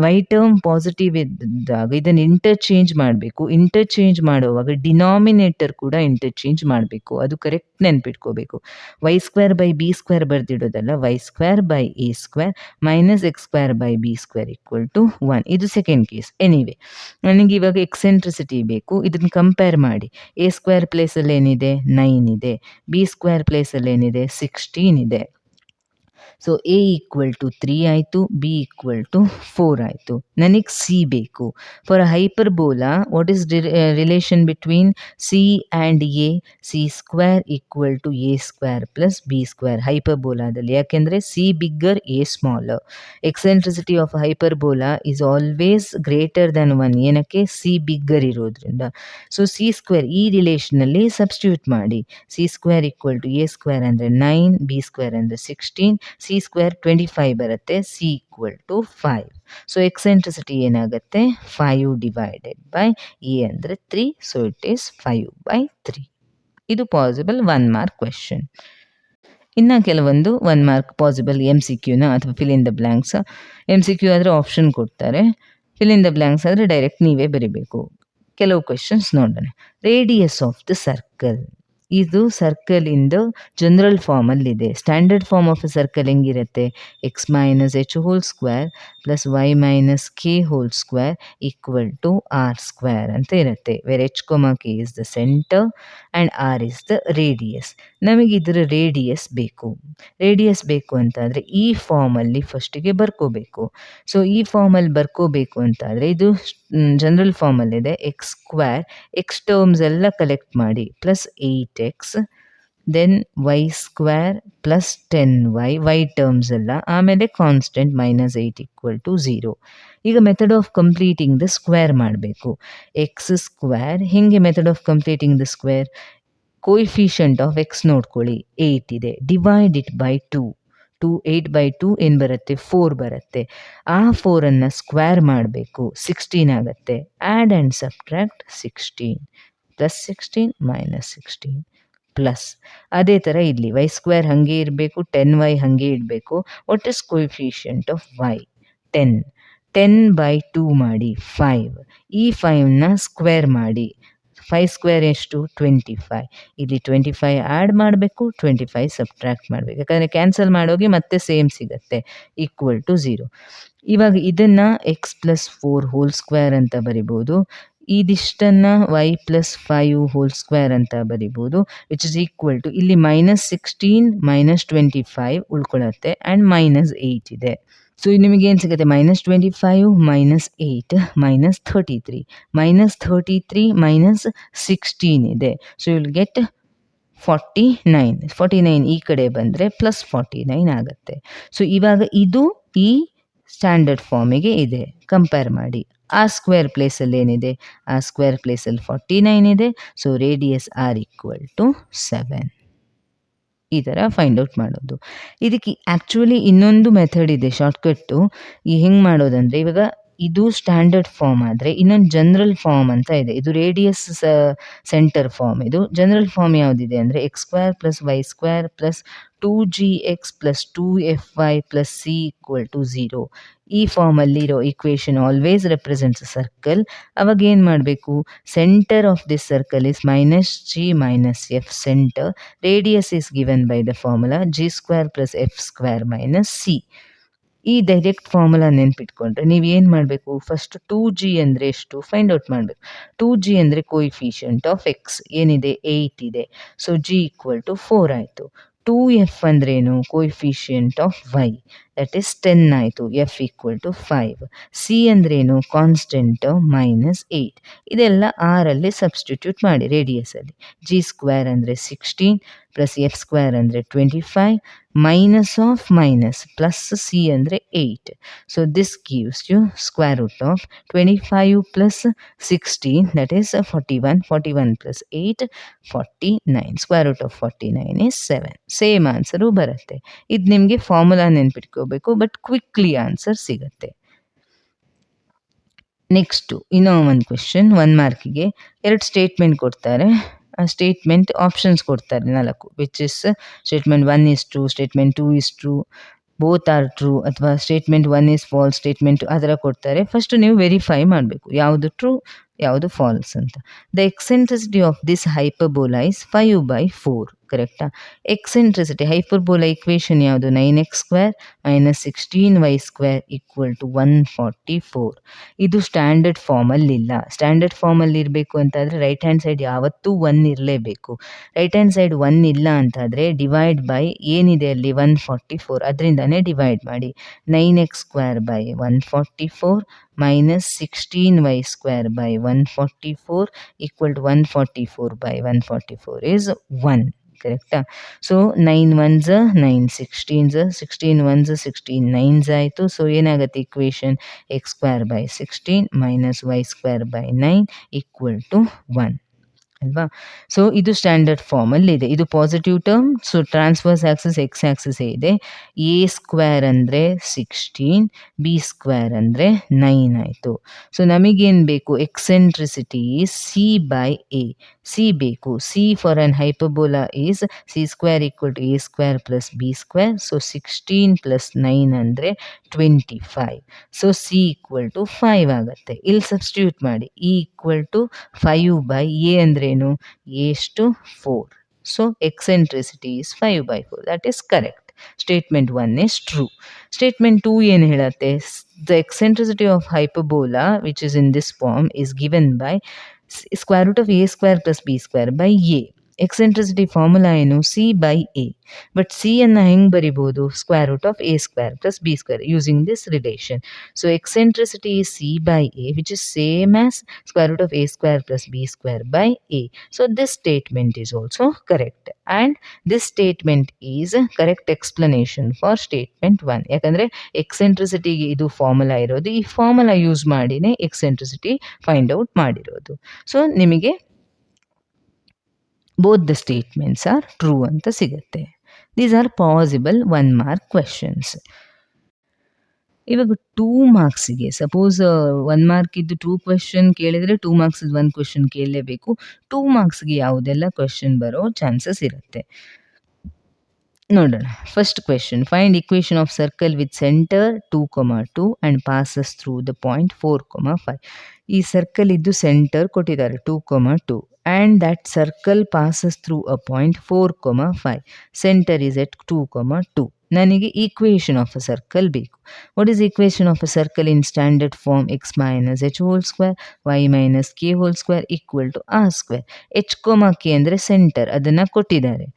ವೈ ಟರ್ಮ್ ಪಾಸಿಟಿವ್ ಇದ್ದಾಗ ಇದನ್ನು ಇಂಟರ್ಚೇಂಜ್ ಮಾಡಬೇಕು. ಇಂಟರ್ಚೇಂಜ್ ಮಾಡುವಾಗ ಡಿನಾಮಿನೇಟರ್ ಕೂಡ ಇಂಟರ್ಚೇಂಜ್ ಮಾಡಬೇಕು. ಅದು ಕರೆಕ್ಟ್ ನೆನ್ಪಿಟ್ಕೋಬೇಕು. Y square by B square ಬರ್ದಿಡೋದಲ್ಲ, y square by A square minus x square by B square equal to 1. ಇದು ಸೆಕೆಂಡ್ ಕೇಸ್. ಎನಿವೆ, ನನಗೆ ಇವಾಗ ಎಕ್ಸೆಂಟ್ರಿಸಿಟಿ ಬೇಕು. ಇದನ್ನು ಕಂಪೇರ್ ಮಾಡಿ. ಎ ಸ್ಕ್ವೇರ್ ಪ್ಲೇಸಲ್ಲಿ ಏನಿದೆ? 9 ಇದೆ. ಬಿ ಸ್ಕ್ವೇರ್ ಪ್ಲೇಸಲ್ಲಿ ಏನಿದೆ? 16 ಇದೆ. ಸೊ ಎ ಈಕ್ವಲ್ ಟು 3 ಆಯಿತು, ಬಿ ಈಕ್ವಲ್ ಟು 4 ಆಯಿತು. ನನಗೆ ಸಿ ಬೇಕು. For a hyperbola what is relation between c and a? C square equal to A square plus B square ಹೈಪರ್ಬೋಲಾದಲ್ಲಿ. ಯಾಕೆಂದರೆ c bigger, a smaller. Eccentricity of hyperbola is always greater than 1. ಏನಕ್ಕೆ? C bigger ಇರೋದ್ರಿಂದ. So c square ಈ ರಿಲೇಷನಲ್ಲಿ substitute ಮಾಡಿ. C square equal to A square ಅಂದರೆ 9, B square ಅಂದರೆ 16, C square 25 ಬರುತ್ತೆ. C equal to 5. So eccentricity ಏನಾಗುತ್ತೆ? 5 divided by A ಅಂದರೆ 3. So it is 5/3. ಇದು ಪಾಸಿಬಲ್ 1 ಮಾರ್ಕ್ ಕ್ವೆಶನ್. ಇನ್ನು ಕೆಲವೊಂದು 1 ಮಾರ್ಕ್ ಪಾಸಿಬಲ್ MCQನ ಅಥವಾ fill in the blanks. MCQ ಆದರೆ ಆಪ್ಷನ್ ಕೊಡ್ತಾರೆ. ಫಿಲ್ ಇನ್ ದ ಬ್ಲ್ಯಾಂಕ್ಸ್ ಆದರೆ ಡೈರೆಕ್ಟ್ ನೀವೇ ಬರಿಬೇಕು. ಕೆಲವು ಕ್ವೆಶನ್ಸ್ ನೋಡೋಣ. Radius of the circle. ಇದು ಸರ್ಕಲ್ ಇಂದು ಜನರಲ್ ಫಾರ್ಮಲ್ಲಿದೆ. Standard form of a circle ಹೆಂಗಿರುತ್ತೆ? X minus h whole square plus Y minus k whole square equal to r square ಅಂತ ಇರುತ್ತೆ. Where h comma k is the centre and r is the radius. ನಮಗೆ ಇದರ radius ಬೇಕು. Radius ಬೇಕು ಅಂತಾದರೆ ಈ ಫಾರ್ಮಲ್ಲಿ ಫಸ್ಟಿಗೆ ಬರ್ಕೋಬೇಕು. ಸೊ ಈ ಫಾರ್ಮಲ್ಲಿ ಬರ್ಕೋಬೇಕು ಅಂತಾದರೆ ಇದು ಜನರಲ್ ಫಾರ್ಮಲ್ಲಿದೆ. ಎಕ್ಸ್ ಸ್ಕ್ವೇರ್, ಎಕ್ಸ್ ಟರ್ಮ್ಸ್ ಎಲ್ಲ ಕಲೆಕ್ಟ್ ಮಾಡಿ, plus 8x, then y square plus 10y, y terms ಎಲ್ಲ, ಆಮೇಲೆ ಕಾನ್ಸ್ಟೆಂಟ್ ಮೈನಸ್ 8 ಈಕ್ವಲ್ ಟು 0. ಈಗ method of completing the square ಮಾಡಬೇಕು. ಎಕ್ಸ್ ಸ್ಕ್ವೇರ್, ಹಿಂಗೆ method of completing the square. Coefficient of x ನೋಡ್ಕೊಳ್ಳಿ, 8 ಇದೆ. Divide it by 2. 8/2 ಏನು ಬರುತ್ತೆ? 4 ಬರುತ್ತೆ. ಆ 4ಅನ್ನು ಸ್ಕ್ವೇರ್ ಮಾಡಬೇಕು, 16 ಆಗುತ್ತೆ. Add and subtract 16 plus 16 minus 16 plus. ಅದೇ ಥರ ಇಲ್ಲಿ ವೈ ಸ್ಕ್ವೇರ್ ಹಾಗೆ ಇರಬೇಕು, 10y ಹಾಗೆ ಇಡಬೇಕು. What is coefficient of Y? 10. 10/2 ಮಾಡಿ 5. ಈ 5ನ ಸ್ಕ್ವೇರ್ ಮಾಡಿ. 5 ಸ್ಕ್ವೇರ್ ಎಷ್ಟು? 25. ಇಲ್ಲಿ 25 ಆ್ಯಡ್ ಮಾಡಬೇಕು, 25 ಸಬ್ಟ್ರಾಕ್ಟ್ ಮಾಡಬೇಕು. ಯಾಕಂದರೆ ಕ್ಯಾನ್ಸಲ್ ಮಾಡೋಗಿ ಮತ್ತೆ ಸೇಮ್ ಸಿಗುತ್ತೆ, ಈಕ್ವಲ್ ಟು 0. ಇವಾಗ ಇದನ್ನು ಎಕ್ಸ್ ಪ್ಲಸ್ 4 ಹೋಲ್ ಸ್ಕ್ವೇರ್ ಅಂತ ಬರಿಬೋದು. ಇದಿಷ್ಟನ್ನು ವೈ ಪ್ಲಸ್ 5 ಹೋಲ್ ಸ್ಕ್ವೇರ್ ಅಂತ ಬರಿಬೋದು. ವಿಚ್ ಇಸ್ ಈಕ್ವಲ್ ಟು, ಇಲ್ಲಿ -16 -25 ಉಳ್ಕೊಳ್ಳುತ್ತೆ ಆ್ಯಂಡ್ -8 ಇದೆ. ಸೊ ನಿಮಗೇನು ಸಿಗುತ್ತೆ? -25 -8 -33. -33 -16 ಇದೆ. So you will get 49. 49 ಈ ಕಡೆ ಬಂದರೆ ಪ್ಲಸ್ 49 ಆಗುತ್ತೆ. ಸೊ ಇವಾಗ ಇದು ಈ ಸ್ಟ್ಯಾಂಡರ್ಡ್ ಫಾರ್ಮಿಗೆ ಇದೆ. ಕಂಪೇರ್ ಮಾಡಿ. ಆ ಸ್ಕ್ವೇರ್ ಪ್ಲೇಸಲ್ಲಿ ಏನಿದೆ? ಆ ಸ್ಕ್ವೇರ್ ಪ್ಲೇಸಲ್ಲಿ 49 ಇದೆ. So radius R equal to 7. ಈ ಥರ ಫೈಂಡ್ ಔಟ್ ಮಾಡೋದು. ಇದಕ್ಕೆ ಆ್ಯಕ್ಚುಲಿ ಇನ್ನೊಂದು ಮೆಥಡ್ ಇದೆ, ಶಾರ್ಟ್ಕಟ್ಟು. ಹೆಂಗೆ ಮಾಡೋದಂದರೆ, ಇವಾಗ ಇದು ಸ್ಟ್ಯಾಂಡರ್ಡ್ ಫಾರ್ಮ್ ಆದರೆ ಇನ್ನೊಂದು ಜನರಲ್ ಫಾರ್ಮ್ ಅಂತ ಇದೆ. ಇದು ರೇಡಿಯಸ್ ಸೆಂಟರ್ ಫಾರ್ಮ್. ಇದು ಜನರಲ್ ಫಾರ್ಮ್ ಯಾವುದಿದೆ ಅಂದರೆ x square plus Y square plus 2gx plus 2fy plus c equal to 0. ಈ ಫಾರ್ಮಲ್ಲಿರೋ equation always represents a circle. ಅವಾಗ ಏನು ಮಾಡಬೇಕು? Centre of this circle is -g - f centre. Radius is given by the formula g² plus f² minus c. ಈ direct formula ನೆನ್ಪಿಟ್ಕೊಂಡ್ರೆ ನೀವು ಏನು ಮಾಡಬೇಕು? ಫಸ್ಟ್ 2g ಅಂದರೆ ಎಷ್ಟು ಫೈಂಡ್ ಔಟ್ ಮಾಡಬೇಕು. 2g ಅಂದರೆ ಕೋಯಿಫಿಷಿಯಂಟ್ ಆಫ್ ಎಕ್ಸ್ ಏನಿದೆ? 8 ಇದೆ. ಸೊ g ಈಕ್ವಲ್ ಟು 4 ಆಯಿತು. 2f ಅಂದ್ರೇನು? Coefficient of Y, that is 10 ಆಯಿತು. F equal to 5. ಸಿ ಅಂದ್ರೇನು? ಕಾನ್ಸ್ಟೆಂಟ್ -8. ಇದೆಲ್ಲ ಆರಲ್ಲಿ ಸಬ್ಸ್ಟಿಟ್ಯೂಟ್ ಮಾಡಿ ರೇಡಿಯಸಲ್ಲಿ. g² ಅಂದರೆ 16 ಪ್ಲಸ್ f² ಅಂದರೆ 25 minus of minus plus c ಅಂದರೆ 8. So this gives you square root of 25 plus 16, that is 41. 41 plus 8, 49. Square root of 49 is 7. Same answer ಬರುತ್ತೆ. ಇದು ನಿಮಗೆ ಫಾರ್ಮುಲಾ ನೆನ್ಪಿಟ್ಕೋಬೇಕು, ಬಟ್ ಕ್ವಿಕ್ಲಿ ಆನ್ಸರ್ ಸಿಗುತ್ತೆ. ನೆಕ್ಸ್ಟು ಇನ್ನೂ ಒಂದು ಕ್ವೆಶನ್, 1 ಮಾರ್ಕಿಗೆ 2 ಸ್ಟೇಟ್ಮೆಂಟ್ ಕೊಡ್ತಾರೆ. ಆ ಸ್ಟೇಟ್ಮೆಂಟ್ ಆಪ್ಷನ್ಸ್ ಕೊಡ್ತಾರೆ 4, which is statement 1 is true, statement 2 is true, both are true, ಅಥವಾ ಸ್ಟೇಟ್ಮೆಂಟ್ 1 is false, ಸ್ಟೇಟ್ಮೆಂಟ್ ಆ ಥರ ಕೊಡ್ತಾರೆ. ಫಸ್ಟ್ ನೀವು ವೆರಿಫೈ ಮಾಡಬೇಕು ಯಾವುದು ಟ್ರೂ ಯಾವುದು ಫಾಲ್ಸ್ ಅಂತ. The eccentricity of this hyperbola is 5/4. ಕರೆಕ್ಟಾ? ಎಕ್ಸೆಂಟ್ರಿಸಿಟಿ ಹೈಪರ್ಬೋಲಾ ಇಕ್ವೇಷನ್ ಯಾವುದು? 9x² - 16y² = 144. ಇದು ಸ್ಟ್ಯಾಂಡರ್ಡ್ ಫಾರ್ಮಲ್ಲಿಲ್ಲ. ಸ್ಟ್ಯಾಂಡರ್ಡ್ ಫಾರ್ಮಲ್ಲಿ ಇರಬೇಕು ಅಂತಾದರೆ ರೈಟ್ ಹ್ಯಾಂಡ್ ಸೈಡ್ ಯಾವತ್ತೂ 1 ಇರಲೇಬೇಕು. ರೈಟ್ ಹ್ಯಾಂಡ್ ಸೈಡ್ 1 ಇಲ್ಲ ಅಂತಾದರೆ ಡಿವೈಡ್ ಬೈ ಏನಿದೆ ಅಲ್ಲಿ 144, ಅದರಿಂದನೇ ಡಿವೈಡ್ ಮಾಡಿ. 9x² / 144 - 16y² / 144 = 144/144 is 1. ಕರೆಕ್ಟಾ? So 9 1s 9, 16s 16 1s 16 9s ಆಯಿತು. ಸೊ ಏನಾಗುತ್ತೆ ಇಕ್ವೇಷನ್? x² / 16 - y² / 9 = 1 ಅಲ್ವಾ? ಸೊ ಇದು ಸ್ಟ್ಯಾಂಡರ್ಡ್ ಫಾರ್ಮಲ್ಲಿದೆ. ಇದು positive term. So transverse axis x ಆಕ್ಸಿಸೇ ಇದೆ. a² ಅಂದರೆ 16, b² ಅಂದರೆ 9 ಆಯಿತು. ಸೊ ನಮಗೇನು ಬೇಕು? Eccentricity c/a. ಸಿ ಬೇಕು. C for an hyperbola is c² = a² + b². So 16 + 9 ಅಂದರೆ 25. ಸೊ ಸಿ = 5 ಆಗುತ್ತೆ. ಇಲ್ಲಿ ಸಬ್ಸ್ಟಿಟ್ಯೂಟ್ ಮಾಡಿ. e = 5/a ಅಂದ್ರೇನು? a/4. So eccentricity is 5/4. That is correct. Statement 1 is true. Statement 2 ಏನು ಹೇಳುತ್ತೆ? The eccentricity of hyperbola which is in this form is given by √ of a² + b² / a. Eccentricity formula ಏನು? c/a. But C ಅನ್ನು ಹೆಂಗೆ ಬರಿಬೋದು? √ of a² + b² using this relation. So eccentricity is c/a, which is same as √ of a² + b² / a. So this statement is also correct, and this statement is correct explanation for statement 1. ಯಾಕಂದರೆ ಎಕ್ಸೆಂಟ್ರಿಸಿಟಿಗೆ ಇದು formula ಇರೋದು. ಈ formula use ಮಾಡಿನೇ eccentricity find out ಮಾಡಿರೋದು. So ನಿಮಗೆ both the statements are true ಅಂತ ಸಿಗುತ್ತೆ. These are possible 1 mark questions. ಇವಾಗ 2 ಮಾರ್ಕ್ಸಿಗೆ ಸಪೋಸ್ 1 ಮಾರ್ಕ್ ಇದ್ದು 2 ಕ್ವೆಶನ್ ಕೇಳಿದರೆ 2 ಮಾರ್ಕ್ಸ್ 1 ಕ್ವೆಶನ್ ಕೇಳಲೇಬೇಕು. 2 ಮಾರ್ಕ್ಸ್ಗೆ ಯಾವುದೆಲ್ಲ ಕ್ವೆಶನ್ ಬರೋ ಚಾನ್ಸಸ್ ಇರುತ್ತೆ ನೋಡೋಣ. First question, find equation of circle with centre 2,2 and passes through the point 4,5. ಈ ಸರ್ಕಲ್ ಇದ್ದು ಸೆಂಟರ್ ಕೊಟ್ಟಿದ್ದಾರೆ 2,2 and that circle passes through a point 4,5. Center is at 2,2. ನನಗೆ ಈಕ್ವೇಷನ್ ಆಫ್ ಅ ಸರ್ಕಲ್ ಬೇಕು. What is equation of a circle in standard form? x - h² y - k² = r². h, k ಅಂದರೆ centre, ಅದನ್ನು ಕೊಟ್ಟಿದ್ದಾರೆ.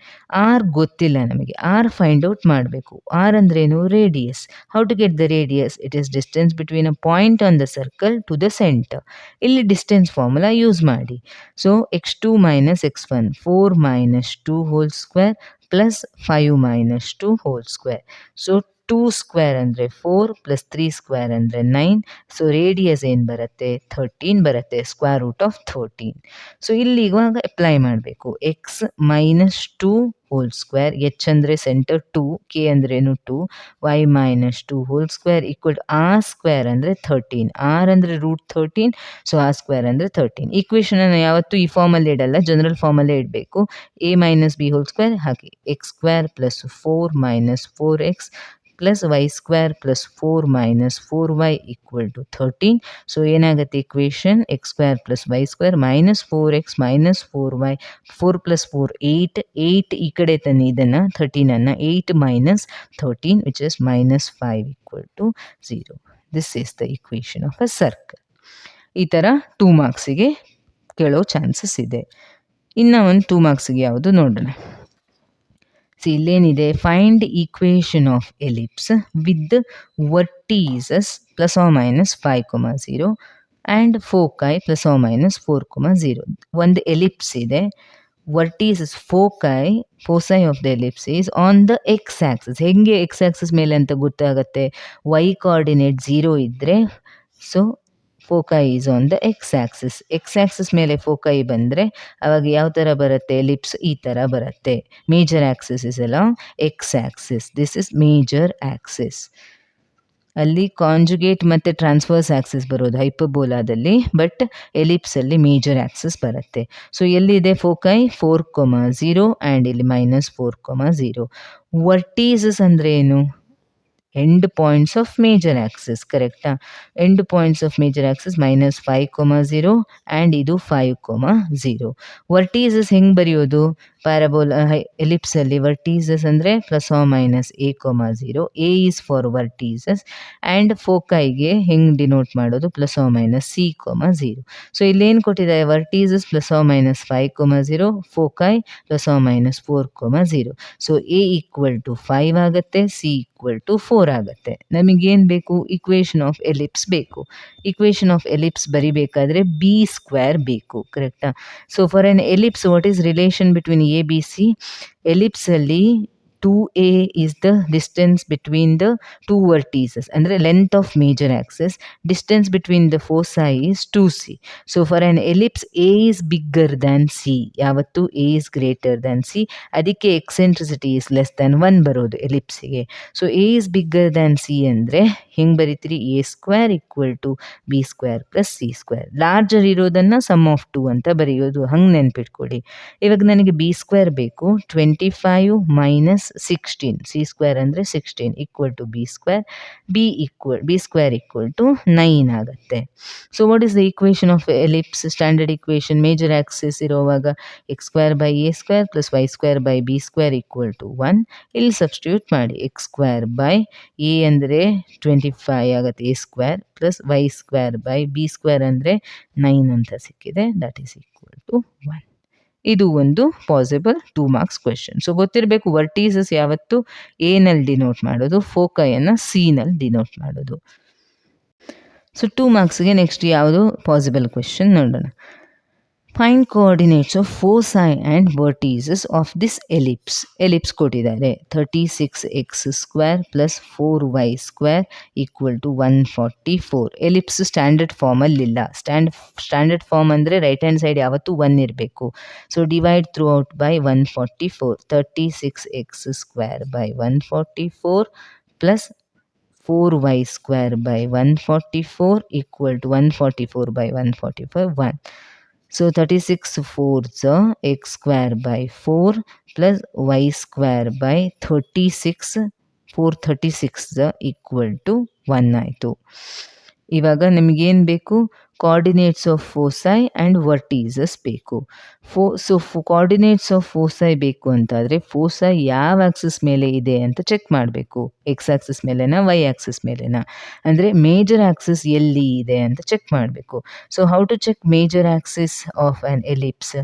r ಗೊತ್ತಿಲ್ಲ ನಮಗೆ. r find out ಮಾಡಬೇಕು. r ಅಂದ್ರೇನು? Radius. How to get the radius? It is distance between a point on the circle to the centre. ಇಲ್ಲಿ distance formula use ಮಾಡಿ. So x2 - x1 4 - 2 whole square plus 5 - 2 whole square. So 2² ಅಂದರೆ 4 + 3² ಅಂದರೆ 9. So radius ಏನು ಬರುತ್ತೆ? 13 ಬರುತ್ತೆ. √ of 13. So ಇಲ್ಲಿ ಇವಾಗ apply ಮಾಡಬೇಕು. x - 2 whole square, h ಅಂದರೆ ಸೆಂಟರ್ 2, k ಅಂದ್ರೇನು 2, y - 2 whole square = r² ಅಂದರೆ 13. r ಅಂದರೆ √13. ಸೊ r² ಅಂದರೆ 13. ಈಕ್ವೇಷನನ್ನು ಯಾವತ್ತೂ ಈ ಫಾರ್ಮಲ್ಲಿ ಇಡಲ್ಲ, ಜನರಲ್ ಫಾರ್ಮಲ್ಲೇ ಇಡಬೇಕು. a - b whole square hockey, x² + 4 - 4x plus y² plus 4 minus 4y equal to 13. So ಏನಾಗುತ್ತೆ equation? x² plus y² minus 4x minus 4y, 4 plus 4 8, 8 ಈ ಕಡೆ ತನ್ನಿ ಇದನ್ನು 13 ಅನ್ನು, 8 minus 13 which is minus 5 equal to 0. This is the equation of a circle. ಈ ಥರ 2 ಮಾರ್ಕ್ಸಿಗೆ ಕೇಳೋ chances ಇದೆ. ಇನ್ನು ಒಂದು 2 ಮಾರ್ಕ್ಸಿಗೆ ಯಾವುದು ನೋಡೋಣ. ಇಲ್ಲೇನಿದೆ? Find equation of ellipse with vertices ±5,0 and foci ±4,0. ಒಂದು ಎಲಿಪ್ಸ್ ಇದೆ, vertices foci of the ellipse is on the x axis. ಹೆಂಗೆ ಎಕ್ಸ್ ಆಕ್ಸಿಸ್ ಮೇಲೆ ಅಂತ ಗೊತ್ತಾಗುತ್ತೆ? ವೈ ಕೋಆರ್ಡಿನೇಟ್ 0 ಇದ್ದರೆ so foci is on the x axis. X axis ಮೇಲೆ foci ಬಂದರೆ ಅವಾಗ ಯಾವ ಥರ ಬರುತ್ತೆ? ಎಲಿಪ್ಸ್ ಈ ಥರ ಬರುತ್ತೆ. Major axis is along X axis. This is major axis. ಅಲ್ಲಿ ಕಾಂಜುಗೇಟ್ ಮತ್ತು ಟ್ರಾನ್ಸ್ಫರ್ಸ್ ಆಕ್ಸಿಸ್ ಬರೋದು ಹೈಪರ್ಬೋಲಾದಲ್ಲಿ, ಬಟ್ ಎಲಿಪ್ಸಲ್ಲಿ ಮೇಜರ್ ಆಕ್ಸಿಸ್ ಬರುತ್ತೆ. ಸೊ ಎಲ್ಲಿದೆ ಫೋಕೈ? 4,0 ಆ್ಯಂಡ್ ಇಲ್ಲಿ -4,0. ವರ್ಟೀಸಸ್ ಅಂದರೆ ಏನು? End points of major axis, ಕರೆಕ್ಟಾ? End points of major axis -5,0 and ಇದು 5,0. ವರ್ಟೀಸಸ್ ಹೆಂಗೆ ಬರೆಯೋದು? ಪ್ಯಾರಾಬೋಲಾ ಎಲಿಪ್ಸಲ್ಲಿ ವರ್ಟೀಸಸ್ ಅಂದರೆ +or-a,0. A is for vertices and ಫೋಕೈಗೆ ಹೆಂಗೆ ಡಿನೋಟ್ ಮಾಡೋದು? +or-c,0. ಸೊ ಇಲ್ಲೇನು ಕೊಟ್ಟಿದ್ದಾರೆ? ವರ್ಟೀಸಸ್ +or-5,0, ಫೋಕೈ +or-4,0. ಸೊ ಎ = 5 ಆಗುತ್ತೆ, ಸಿ = 4 ಆಗುತ್ತೆ. ನಮಗೇನು ಬೇಕು? ಇಕ್ವೇಷನ್ ಆಫ್ ಎಲಿಪ್ಸ್ ಬೇಕು. ಇಕ್ವೇಷನ್ ಆಫ್ ಎಲಿಪ್ಸ್ ಬರಿಬೇಕಾದ್ರೆ b² ಬೇಕು, ಕರೆಕ್ಟಾ? So for an ellipse what is relation between a b c? ಎಲಿಪ್ಸಲ್ಲಿ 2a is the distance between the two vertices, ಅಂದರೆ length of major axis. Distance between the foci is 2c. So for an ellipse a is bigger than c. ಯಾವತ್ತು a is greater than c. ಅದಕ್ಕೆ eccentricity is less than 1 ಬರೋದು ಎಲಿಪ್ಸಿಗೆ. So a is bigger than c ಅಂದರೆ ಹೆಂಗೆ ಬರೀತೀರಿ? a² = b² + c². Larger ಇರೋದನ್ನು sum of 2 ಅಂತ ಬರೆಯೋದು, ಹಂಗೆ ನೆನ್ಪಿಟ್ಕೊಳ್ಳಿ. ಇವಾಗ ನನಗೆ b² ಬೇಕು. 25 - 16, c² ಅಂದರೆ 16 = b². b² = 9 ಆಗುತ್ತೆ. So what is the equation of ellipse? Standard equation major axis ಇರೋವಾಗ x²/a² + y²/b² = 1. ಇಲ್ಲಿ ಸಬ್ಸ್ಟಿಟ್ಯೂಟ್ ಮಾಡಿ. x²/a ಅಂದರೆ 25 ಆಗುತ್ತೆ, a² + y²/b² ಅಂದರೆ 9 ಅಂತ ಸಿಕ್ಕಿದೆ. That is = 1. ಇದು ಒಂದು ಪಾಸಿಬಲ್ 2 ಮಾರ್ಕ್ಸ್ ಕ್ವೆಶನ್. ಸೊ ಗೊತ್ತಿರಬೇಕು ವರ್ಟೀಸಸ್ ಯಾವತ್ತು ಎ ನಲ್ಲಿ ಡಿನೋಟ್ ಮಾಡೋದು, ಫೋಕೈಯನ್ನು ಸಿ ನಲ್ಲಿ ಡಿನೋಟ್ ಮಾಡೋದು. ಸೊ 2 ಮಾರ್ಕ್ಸ್ಗೆ ನೆಕ್ಸ್ಟ್ ಯಾವುದು ಪಾಸಿಬಲ್ ಕ್ವೆಶನ್ ನೋಡೋಣ. Find coordinates of foci and vertices of this ellipse. Ellipse ಕೊಟ್ಟಿದ್ದಾರೆ 36x² + 4y² = 144. ಎಲಿಪ್ಸ್ ಸ್ಟ್ಯಾಂಡರ್ಡ್ ಫಾರ್ಮಲ್ಲಿಲ್ಲ. ಸ್ಟ್ಯಾಂಡರ್ಡ್ ಫಾರ್ಮ್ ಅಂದರೆ ರೈಟ್ ಹ್ಯಾಂಡ್ ಸೈಡ್ ಯಾವತ್ತೂ 1 ಇರಬೇಕು. So divide throughout by 144. 36x² / 144 + 4y² / 144 = 144/144 1. So 36 4s x²/4 + y²/36 436 = 1 ಆಯಿತು. ಇವಾಗ ನಿಮಗೇನು ಬೇಕು? ಕೋಆರ್ಡಿನೇಟ್ಸ್ ಆಫ್ ಫೋಸೈ ಆ್ಯಂಡ್ ವರ್ಟೀಸಸ್ ಬೇಕು. ಸೊ ಕೋಆರ್ಡಿನೇಟ್ಸ್ ಆಫ್ ಫೋಸೈ ಬೇಕು ಅಂತಾದರೆ ಫೋಸೈ ಯಾವ ಆಕ್ಸಿಸ್ ಮೇಲೆ ಇದೆ ಅಂತ ಚೆಕ್ ಮಾಡಬೇಕು. ಎಕ್ಸ್ ಆಕ್ಸಿಸ್ ಮೇಲೆನಾ, ವೈ ಆಕ್ಸಿಸ್ ಮೇಲೆನಾ? ಅಂದರೆ ಮೇಜರ್ ಆಕ್ಸಿಸ್ ಎಲ್ಲಿ ಇದೆ ಅಂತ ಚೆಕ್ ಮಾಡಬೇಕು. So how to check major axis of an ellipse?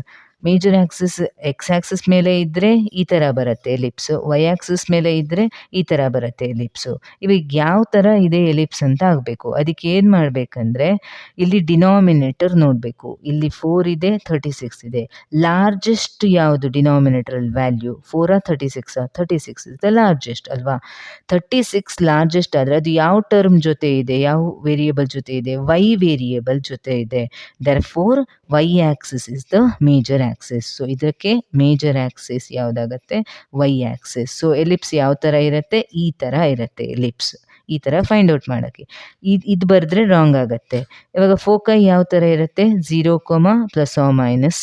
Major axis x axis ಮೇಲೆ ಇದ್ದರೆ ಈ ಥರ ಬರುತ್ತೆ ಎಲಿಪ್ಸು, ವೈ ಆಕ್ಸಿಸ್ ಮೇಲೆ ಇದ್ದರೆ ಈ ಥರ ಬರುತ್ತೆ ಎಲಿಪ್ಸು. ಇವಾಗ ಯಾವ ಥರ ಇದೆ ಎಲಿಪ್ಸ್ ಅಂತ ಆಗಬೇಕು. ಅದಕ್ಕೆ ಏನು ಮಾಡಬೇಕಂದ್ರೆ ಇಲ್ಲಿ ಡಿನಾಮಿನೇಟರ್ ನೋಡಬೇಕು. ಇಲ್ಲಿ 4 ಇದೆ, 36 ಇದೆ. ಲಾರ್ಜೆಸ್ಟ್ ಯಾವುದು ಡಿನಾಮಿನೇಟರಲ್ಲಿ ವ್ಯಾಲ್ಯೂ? 4 36 36 ಇಸ್ ದ ಲಾರ್ಜೆಸ್ಟ್ ಅಲ್ವಾ? 36 ಲಾರ್ಜೆಸ್ಟ್ ಆದರೆ ಅದು ಯಾವ ಟರ್ಮ್ ಜೊತೆ ಇದೆ? ಯಾವ ವೇರಿಯೇಬಲ್ ಜೊತೆ ಇದೆ? ವೈ ವೇರಿಯೇಬಲ್ ಜೊತೆ ಇದೆ. Therefore y axis is the major axis. So ಇದಕ್ಕೆ ಮೇಜರ್ ಆಕ್ಸಿಸ್ ಯಾವುದಾಗತ್ತೆ? Y axis. ಸೊ ಎಲಿಪ್ಸ್ ಯಾವ ಥರ ಇರುತ್ತೆ? ಈ ಥರ ಇರುತ್ತೆ ಎಲಿಪ್ಸ್. ಈ ಥರ ಫೈಂಡ್ ಔಟ್ ಮಾಡೋಕ್ಕೆ ಇದು ಬರೆದ್ರೆ ರಾಂಗ್ ಆಗುತ್ತೆ. ಇವಾಗ ಫೋಕೈ ಯಾವ ಥರ ಇರುತ್ತೆ? 0, ±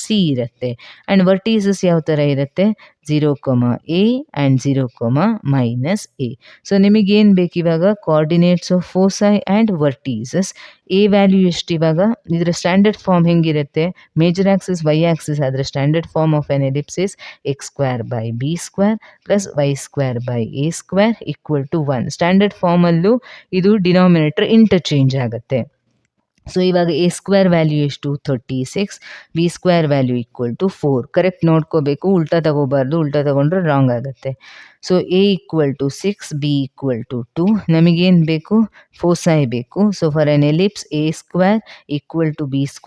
c ಇರುತ್ತೆ. ಆ್ಯಂಡ್ ವರ್ಟೀಸಸ್ ಯಾವ ಥರ ಇರುತ್ತೆ? 0, a ಆ್ಯಂಡ್ 0, -a. ಸೊ ನಿಮಗೇನು ಬೇಕು ಇವಾಗ? Coordinates of foci and vertices. A value ಎಷ್ಟು ಇವಾಗ? ಇದರ ಸ್ಟ್ಯಾಂಡರ್ಡ್ ಫಾರ್ಮ್ ಹೆಂಗಿರುತ್ತೆ? ಮೇಜರ್ ಆಕ್ಸಿಸ್ ವೈ ಆಕ್ಸಿಸ್ ಆದರೆ standard form of an ellipse is x²/b² + y²/a² = 1. Standard ಫಾರ್ಮಲ್ಲೂ ಇದು ಡಿನಾಮಿನೇಟರ್ ಇಂಟರ್ಚೇಂಜ್ ಆಗುತ್ತೆ. ಸೊ ಇವಾಗ a² ವ್ಯಾಲ್ಯೂ ಎಷ್ಟು? 36. b² value = 4. ಕರೆಕ್ಟ್ ನೋಡ್ಕೋಬೇಕು, ಉಲ್ಟಾ ತಗೋಬಾರ್ದು. ಉಲ್ಟಾ ತಗೊಂಡ್ರೆ ರಾಂಗ್ ಆಗುತ್ತೆ. So a = 6, b = 2. ನಮಗೇನು ಬೇಕು? ಫೋಸೈ ಬೇಕು. So for an ellipse a² = b² +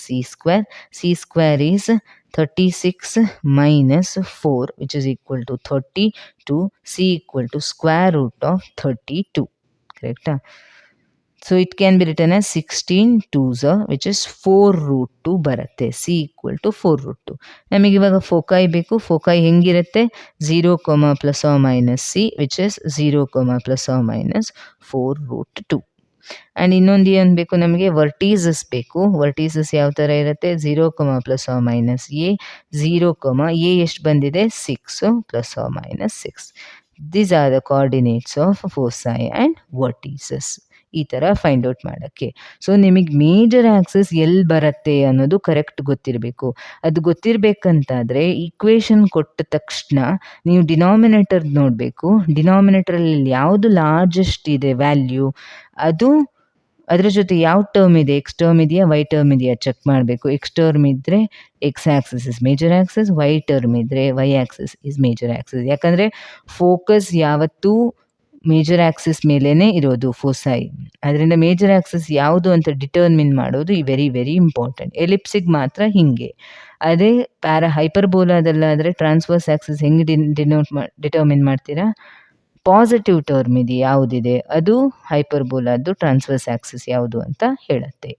c². c² is 36 minus 4, which is equal to 32. C equal to square root of 32. Correct? So it can be written as 16 2s, which is 4 root 2 ಬರುತ್ತೆ. C equal to 4 root 2. ನಮಗೆ ಇವಾಗ ಫೋಕಾಯ್ ಬೇಕು. ಫೋಕಾಯ್ ಹೆಂಗಿರುತ್ತೆ? 0, plus or minus C, which is 0, plus or minus 4 root 2. And ಇನ್ನೊಂದು ಏನು ಬೇಕು ನಮಗೆ? ವರ್ಟೀಸಸ್ ಬೇಕು. ವರ್ಟೀಸಸ್ ಯಾವ ಥರ ಇರುತ್ತೆ? 0, plus or minus A, 0, A ಎಷ್ಟು ಬಂದಿದೆ? 6 plus or minus 6. These are the coordinates of foci and vertices. ಈ ಥರ ಫೈಂಡ್ ಔಟ್ ಮಾಡೋಕ್ಕೆ. ಸೊ ನಿಮಗೆ ಮೇಜರ್ ಆಕ್ಸಿಸ್ ಎಲ್ಲಿ ಬರುತ್ತೆ ಅನ್ನೋದು ಕರೆಕ್ಟ್ ಗೊತ್ತಿರಬೇಕು. ಅದು ಗೊತ್ತಿರಬೇಕಂತಾದರೆ ಈಕ್ವೇಷನ್ ಕೊಟ್ಟ ತಕ್ಷಣ ನೀವು ಡಿನಾಮಿನೇಟರ್ ನೋಡಬೇಕು. ಡಿನಾಮಿನೇಟರಲ್ಲಿ ಯಾವುದು ಲಾರ್ಜೆಸ್ಟ್ ಇದೆ ವ್ಯಾಲ್ಯೂ, ಅದು ಅದರ ಜೊತೆ ಯಾವ ಟರ್ಮ್ ಇದೆ, ಎಕ್ಸ್ ಟರ್ಮ್ ಇದೆಯಾ, ವೈ ಟರ್ಮ್ ಇದೆಯಾ ಚೆಕ್ ಮಾಡಬೇಕು. ಎಕ್ಸ್ ಟರ್ಮ್ ಇದ್ದರೆ x axis is major axis, y term ಇದ್ದರೆ y axis is major axis. ಯಾಕಂದರೆ ಫೋಕಸ್ ಯಾವತ್ತೂ ಮೇಜರ್ ಆಕ್ಸಿಸ್ ಮೇಲೇ ಇರೋದು ಫೋಸೈ. ಅದರಿಂದ ಮೇಜರ್ ಆಕ್ಸಿಸ್ ಯಾವುದು ಅಂತ ಡಿಟರ್ಮಿನ್ ಮಾಡೋದು ವೆರಿ ವೆರಿ ಇಂಪಾರ್ಟೆಂಟ್. ಎಲಿಪ್ಸಿಗೆ ಮಾತ್ರ ಹೀಗೆ. ಅದೇ ಹೈಪರ್ಬೋಲಾದಲ್ಲಾದರೆ ಟ್ರಾನ್ಸ್ವರ್ಸ್ ಆಕ್ಸಿಸ್ ಹೆಂಗೆ ಡಿಟರ್ಮಿನ್ ಮಾಡ್ತೀರಾ? ಪಾಸಿಟಿವ್ ಟರ್ಮ್ ಇದೆ ಯಾವುದಿದೆ ಅದು ಹೈಪರ್ಬೋಲಾದ್ದು ಟ್ರಾನ್ಸ್ವರ್ಸ್ ಆಕ್ಸಿಸ್ ಯಾವುದು ಅಂತ ಹೇಳುತ್ತೆ.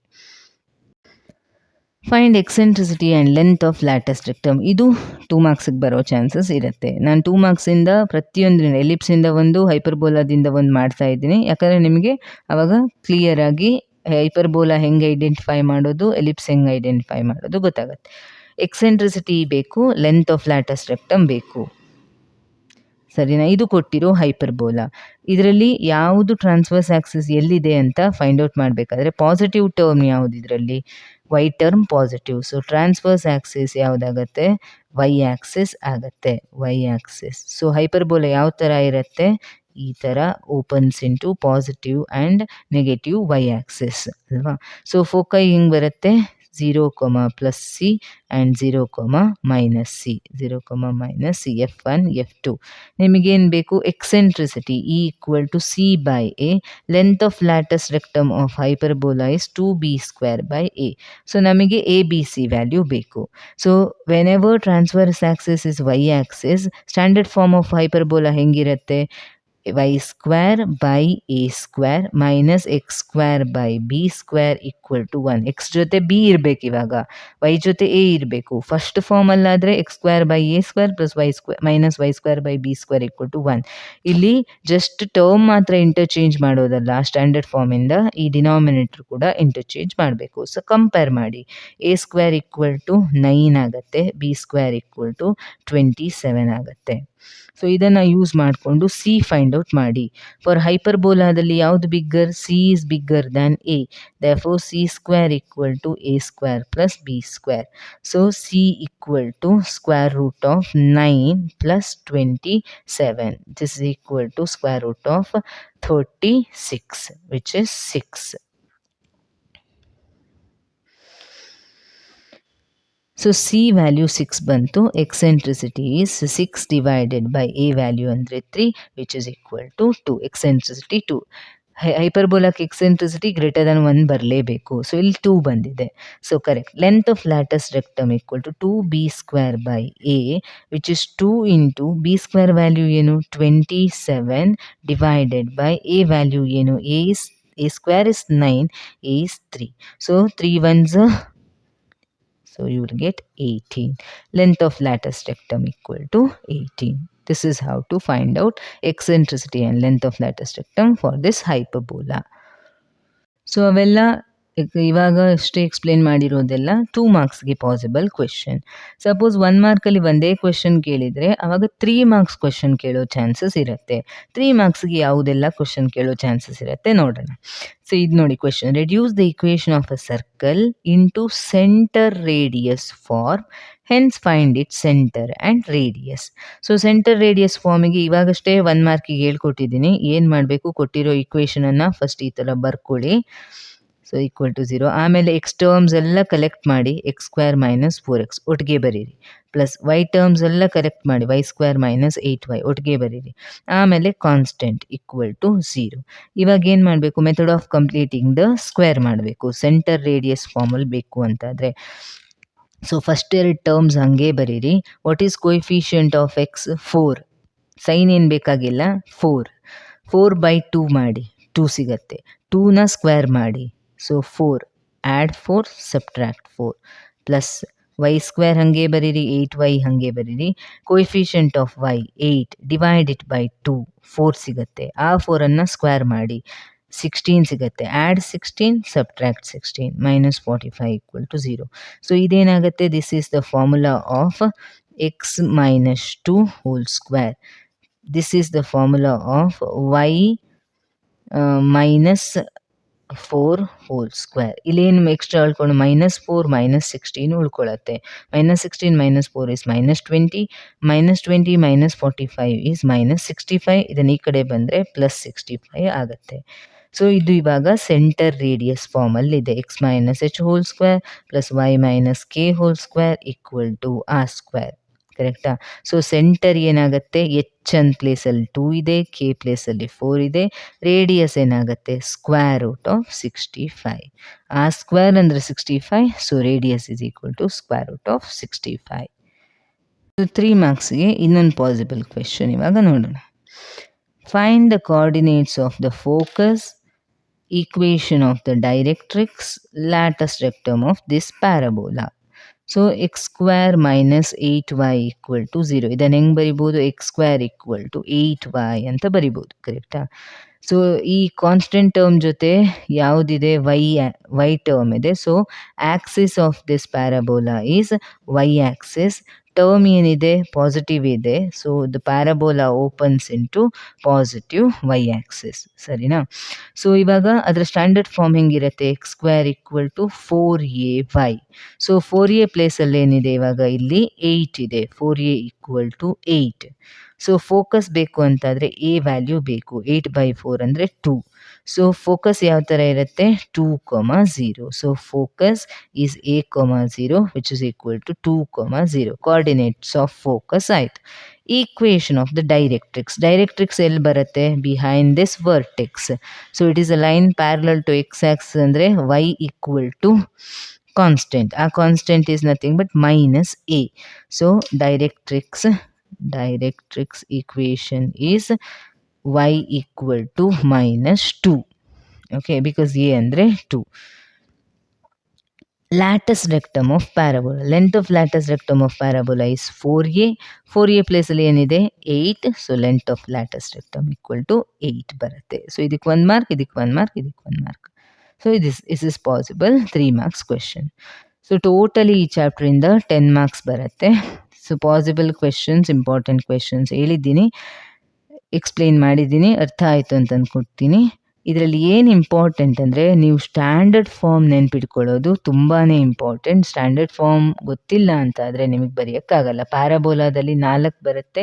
Find eccentricity and length of latus rectum. ಇದು 2 ಮಾರ್ಕ್ಸಿಗೆ ಬರೋ ಚಾನ್ಸಸ್ ಇರುತ್ತೆ. ನಾನು 2 ಮಾರ್ಕ್ಸಿಂದ ಪ್ರತಿಯೊಂದರಿಂದ ಎಲಿಪ್ಸಿಂದ ಒಂದು, ಹೈಪರ್ಬೋಲಾದಿಂದ ಒಂದು ಮಾಡ್ತಾ ಇದ್ದೀನಿ. ಯಾಕಂದರೆ ನಿಮಗೆ ಆವಾಗ ಕ್ಲಿಯರಾಗಿ ಹೈಪರ್ಬೋಲಾ ಹೆಂಗೆ ಐಡೆಂಟಿಫೈ ಮಾಡೋದು, ಎಲಿಪ್ಸ್ ಹೆಂಗೆ ಐಡೆಂಟಿಫೈ ಮಾಡೋದು ಗೊತ್ತಾಗುತ್ತೆ. ಎಕ್ಸೆಂಟ್ರಿಸಿಟಿ ಬೇಕು, ಲೆಂತ್ ಆಫ್ ಲ್ಯಾಟಸ್ ರೆಕ್ಟಮ್ ಬೇಕು. ಸರಿನಾ? ಇದು ಕೊಟ್ಟಿರೋ ಹೈಪರ್ಬೋಲಾ. ಇದರಲ್ಲಿ ಯಾವುದು ಟ್ರಾನ್ಸ್ವರ್ಸ್ ಆಕ್ಸಿಸ್ ಎಲ್ಲಿದೆ ಅಂತ ಫೈಂಡ್ ಔಟ್ ಮಾಡಬೇಕಾದ್ರೆ ಪಾಸಿಟಿವ್ ಟರ್ಮ್ ಯಾವುದು ಇದರಲ್ಲಿ? Y term positive. So transverse axis ಯಾವುದಾಗತ್ತೆ? ವೈ ಆಕ್ಸಿಸ್ ಆಗತ್ತೆ. Y axis. ಸೊ ಹೈಪರ್ಬೋಲಾ ಯಾವ ಥರ ಇರುತ್ತೆ? ಈ ಥರ opens into positive and negative Y axis ಅಲ್ವಾ? ಸೊ ಫೋಕೈ ಹಿಂಗೆ ಬರುತ್ತೆ 0, plus C and 0, minus C. 0, minus C. F1, F2. ನಿಮಗೇನು ಬೇಕು? Eccentricity E equal to C by A. Length of lattice rectum of hyperbola is 2B square by A. ಸೊ ನಮಗೆ ABC value ಬೇಕು. So whenever transverse axis is Y axis, standard form of hyperbola ಹೆಂಗಿರುತ್ತೆ? y square by a square minus x square by b square equal to 1. x ಜೊತೆ b ಇರಬೇಕು, ಇವಾಗ y ಜೊತೆ a ಇರಬೇಕು. First ಫಾರ್ಮಲ್ಲಾದರೆ x square by A square plus Y square minus Y square by B square equal to 1. ಇಲ್ಲಿ just term ಮಾತ್ರ interchange ಮಾಡೋದಲ್ಲ, standard ಫಾರ್ಮಿಂದ ಈ ಡಿನಾಮಿನೇಟರ್ ಕೂಡ ಇಂಟರ್ಚೇಂಜ್ ಮಾಡಬೇಕು. ಸೊ ಕಂಪೇರ್ ಮಾಡಿ. ಎ ಸ್ಕ್ವೇರ್ ಈಕ್ವಲ್ ಟು 9 ಆಗುತ್ತೆ, ಬಿ ಸ್ಕ್ವೇರ್ ಈಕ್ವಲ್ ಟು 27 ಆಗುತ್ತೆ. ಸೊ ಇದನ್ನು ಯೂಸ್ ಮಾಡಿಕೊಂಡು ಸಿ ಫೈಂಡ್ ಔಟ್ ಮಾಡಿ. ಫಾರ್ ಹೈಪರ್ಬೋಲಾದಲ್ಲಿ ಯಾವುದು bigger? C is bigger than A. therefore C square equal to A square plus B square. So C equal to square root of 9 plus 27. This is equal to square root of 36, which is 6. So c value 6 ಬಂತು. Eccentricity is 6 divided by a value ಅಂದರೆ 3, which is equal to 2. Eccentricity 2. ಹೈಪರ್ಬೋಲಾಕ್ eccentricity greater than 1 ಬರಲೇಬೇಕು. So ಇಲ್ಲಿ 2 ಬಂದಿದೆ. So correct. Length of latus rectum equal to 2b square by a, which is 2 into b square value ಏನು? 27 divided by a value ಏನು? A square is 9, a is 3. So 3 1s, so you will get 18. Length of lattice rectum equal to 18. This is how to find out eccentricity and length of lattice rectum for this hyperbola. So ಅವೆಲ್ಲ ಇವಾಗ ಅಷ್ಟೇ explain ಮಾಡಿರೋದೆಲ್ಲ 2 ಮಾರ್ಕ್ಸ್ಗೆ possible question. Suppose 1 ಮಾರ್ಕಲ್ಲಿ ಒಂದೇ question ಕೇಳಿದರೆ ಆವಾಗ 3 marks question ಕೇಳೋ chances ಇರುತ್ತೆ. 3 ಮಾರ್ಕ್ಸ್ಗೆ ಯಾವುದೆಲ್ಲ question ಕೇಳೋ ಚಾನ್ಸಸ್ ಇರುತ್ತೆ ನೋಡೋಣ. ಸೊ ಇದು ನೋಡಿ question. Reduce the equation of a circle into centre radius form, hence find it centre and radius. So centre radius ಫಾರ್ಮಿಗೆ ಇವಾಗಷ್ಟೇ 1 ಮಾರ್ಕಿಗೆ ಹೇಳ್ಕೊಟ್ಟಿದ್ದೀನಿ. ಏನು ಮಾಡಬೇಕು? ಕೊಟ್ಟಿರೋ ಇಕ್ವೇಷನನ್ನು ಫಸ್ಟ್ ಈ ಥರ ಬರ್ಕೊಳ್ಳಿ. So equal to 0. ಆಮೇಲೆ ಎಕ್ಸ್ ಟರ್ಮ್ಸ್ ಎಲ್ಲ ಕಲೆಕ್ಟ್ ಮಾಡಿ, ಎಕ್ಸ್ ಸ್ಕ್ವೇರ್ ಮೈನಸ್ 4x ಒಟ್ಟಿಗೆ ಬರೀರಿ. ಪ್ಲಸ್ ವೈ ಟರ್ಮ್ಸ್ ಎಲ್ಲ ಕಲೆಕ್ಟ್ ಮಾಡಿ, ವೈ ಸ್ಕ್ವೇರ್ ಮೈನಸ್ 8y ಒಟ್ಟಿಗೆ ಬರೀರಿ. ಆಮೇಲೆ ಕಾನ್ಸ್ಟೆಂಟ್ ಈಕ್ವಲ್ ಟು 0. ಇವಾಗ ಏನು ಮಾಡಬೇಕು? Method of completing the square ಮಾಡಬೇಕು. ಸೆಂಟರ್ ರೇಡಿಯಸ್ ಫಾರ್ಮಲ್ಲಿ ಬೇಕು ಅಂತಾದರೆ ಸೊ ಫಸ್ಟ್ 2 ಟರ್ಮ್ಸ್ ಹಂಗೆ ಬರೀರಿ. What is coefficient of X? 4. Sign ಏನು ಬೇಕಾಗಿಲ್ಲ, 4. 4/2 ಮಾಡಿ, 2 ಸಿಗತ್ತೆ. 2ನ ಸ್ಕ್ವೇರ್ ಮಾಡಿ, so 4. Add 4, subtract 4 plus Y square ಹಾಗೆ ಬರೀರಿ, 8y ಹಾಗೆ ಬರೀರಿ. Coefficient of y 8, divide it by 2, 4 ಸಿಗತ್ತೆ. ಆ 4ಅನ್ನು ಸ್ಕ್ವೇರ್ ಮಾಡಿ, 16 ಸಿಗತ್ತೆ. Add 16, subtract 16, -45 = 0. ಸೊ ಇದೇನಾಗುತ್ತೆ? This is the formula of x minus 2 whole square. This is the formula of y minus 4 whole square. ಇಲ್ಲೇನು ಎಕ್ಸ್ಟ್ರಾ ಉಳ್ಕೊಂಡು -4 -16 ಉಳ್ಕೊಳ್ಳುತ್ತೆ. -16 - 4 is -20. -20 - 45 is -65. ಇದನ್ನು ಈ ಕಡೆ ಬಂದರೆ +65 ಆಗುತ್ತೆ. ಸೊ ಇದು ಇವಾಗ centre radius ಫಾರ್ಮಲ್ಲಿದೆ. x - h whole square plus y - k whole square = r². ಕರೆಕ್ಟಾ? ಸೊ ಸೆಂಟರ್ ಏನಾಗುತ್ತೆ? ಎಚ್ ಅನ್ ಪ್ಲೇಸಲ್ಲಿ 2 ಇದೆ, ಕೆ ಪ್ಲೇಸಲ್ಲಿ 4 ಇದೆ. ರೇಡಿಯಸ್ ಏನಾಗುತ್ತೆ? √65. r² ಅಂದರೆ 65. So radius is equal to √65. 3 ಮಾರ್ಕ್ಸ್ಗೆ ಇನ್ನೊಂದು ಪಾಸಿಬಲ್ ಕ್ವೆಶನ್ ಇವಾಗ ನೋಡೋಣ. Find the coordinates of the focus, equation of the directrix, lattice rectum of this parabola. So x² - 8y = 0. ಇದನ್ನು ಹೆಂಗೆ ಬರಿಬೋದು? x² = 8y ಅಂತ ಬರಿಬೋದು. ಕರೆಕ್ಟಾ? ಸೊ ಈ ಕಾನ್ಸ್ಟೆಂಟ್ ಟರ್ಮ್ ಜೊತೆ ಯಾವುದಿದೆ? ವೈ ಟರ್ಮ್ ಇದೆ. So axis of this parabola is Y axis. Term ಏನಿದೆ? ಪಾಸಿಟಿವ್ ಇದೆ. So the parabola opens into positive Y axis. ಸರಿನಾ? ಸೊ ಇವಾಗ ಅದರ ಸ್ಟ್ಯಾಂಡರ್ಡ್ ಫಾರ್ಮ್ ಹೆಂಗಿರುತ್ತೆ? x² = 4ay. ಸೊ 4a ಪ್ಲೇಸಲ್ಲಿ ಏನಿದೆ ಇವಾಗ? ಇಲ್ಲಿ 8 ಇದೆ. 4a = 8. ಸೊ ಫೋಕಸ್ ಬೇಕು ಅಂತಾದರೆ ಎ ವ್ಯಾಲ್ಯೂ ಬೇಕು. 8/4 ಅಂದರೆ 2. ಸೊ ಫೋಕಸ್ ಯಾವ ಥರ ಇರುತ್ತೆ? 2, 0. So focus is a, 0 which is equal to 2, 0. Coordinates of focus ಆಯಿತು. Equation of the directrix. Directrix ಎಲ್ಲಿ ಬರುತ್ತೆ? Behind this vertex. So it is a line parallel to x axis ಅಂದರೆ y = constant. ಆ constant is nothing but -a. So directrix equation is y = -2. Okay, because a ಅಂದರೆ 2. Lattice rectum of parabola. Length of lattice rectum of parabola is 4a. 4a ಪ್ಲೇಸಲ್ಲಿ ಏನಿದೆ? 8. So length of lattice rectum = 8 ಬರುತ್ತೆ. So ಇದಕ್ಕೆ 1 mark, ಇದಕ್ಕೆ 1 mark, ಇದಕ್ಕೆ 1 mark. So this is possible 3 marks question. So totally ಈ ಚಾಪ್ಟ್ರಿಂದ 10 marks ಬರುತ್ತೆ. So possible questions, important questions ಹೇಳಿದ್ದೀನಿ, explain ಮಾಡಿದ್ದೀನಿ, ಅರ್ಥ ಆಯಿತು ಅಂತ ಅಂದ್ಕೊಡ್ತೀನಿ. ಇದರಲ್ಲಿ ಏನು ಇಂಪಾರ್ಟೆಂಟ್ ಅಂದರೆ ನೀವು ಸ್ಟ್ಯಾಂಡರ್ಡ್ ಫಾರ್ಮ್ ನೆನ್ಪಿಟ್ಕೊಳ್ಳೋದು ತುಂಬಾ ಇಂಪಾರ್ಟೆಂಟ್. ಸ್ಟ್ಯಾಂಡರ್ಡ್ ಫಾರ್ಮ್ ಗೊತ್ತಿಲ್ಲ ಅಂತ ಆದರೆ ನಿಮಗೆ ಬರೆಯೋಕ್ಕಾಗಲ್ಲ. ಪ್ಯಾರಾಬೋಲಾದಲ್ಲಿ 4 ಬರುತ್ತೆ,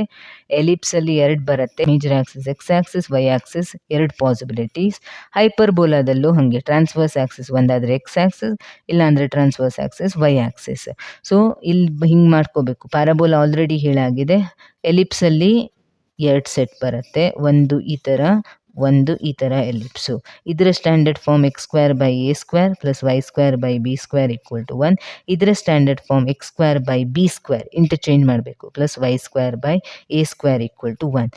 ಎಲಿಪ್ಸಲ್ಲಿ 2 ಬರುತ್ತೆ. Major axis x axis, y axis 2 possibilities. ಹೈಪರ್ಬೋಲಾದಲ್ಲೂ ಹಾಗೆ ಟ್ರಾನ್ಸ್ವರ್ಸ್ ಆಕ್ಸಿಸ್ ಒಂದಾದರೆ ಎಕ್ಸ್ ಆಕ್ಸಿಸ್, ಇಲ್ಲಾಂದರೆ transverse axis y axis. So ಇಲ್ಲಿ ಹಿಂಗೆ ಮಾಡ್ಕೋಬೇಕು. ಪ್ಯಾರಾಬೋಲಾ ಆಲ್ರೆಡಿ ಹೇಳಾಗಿದೆ. ಎಲಿಪ್ಸಲ್ಲಿ 2 ಸೆಟ್ ಬರುತ್ತೆ, ಒಂದು ಈ ಥರ, ಒಂದು ಈ ಥರ ಎಲಿಪ್ಸು. ಇದರ standard form x² / a² + y² / b² = 1. ಇದರ standard form x² / b² interchange ಮಾಡಬೇಕು, +y² / a² = 1.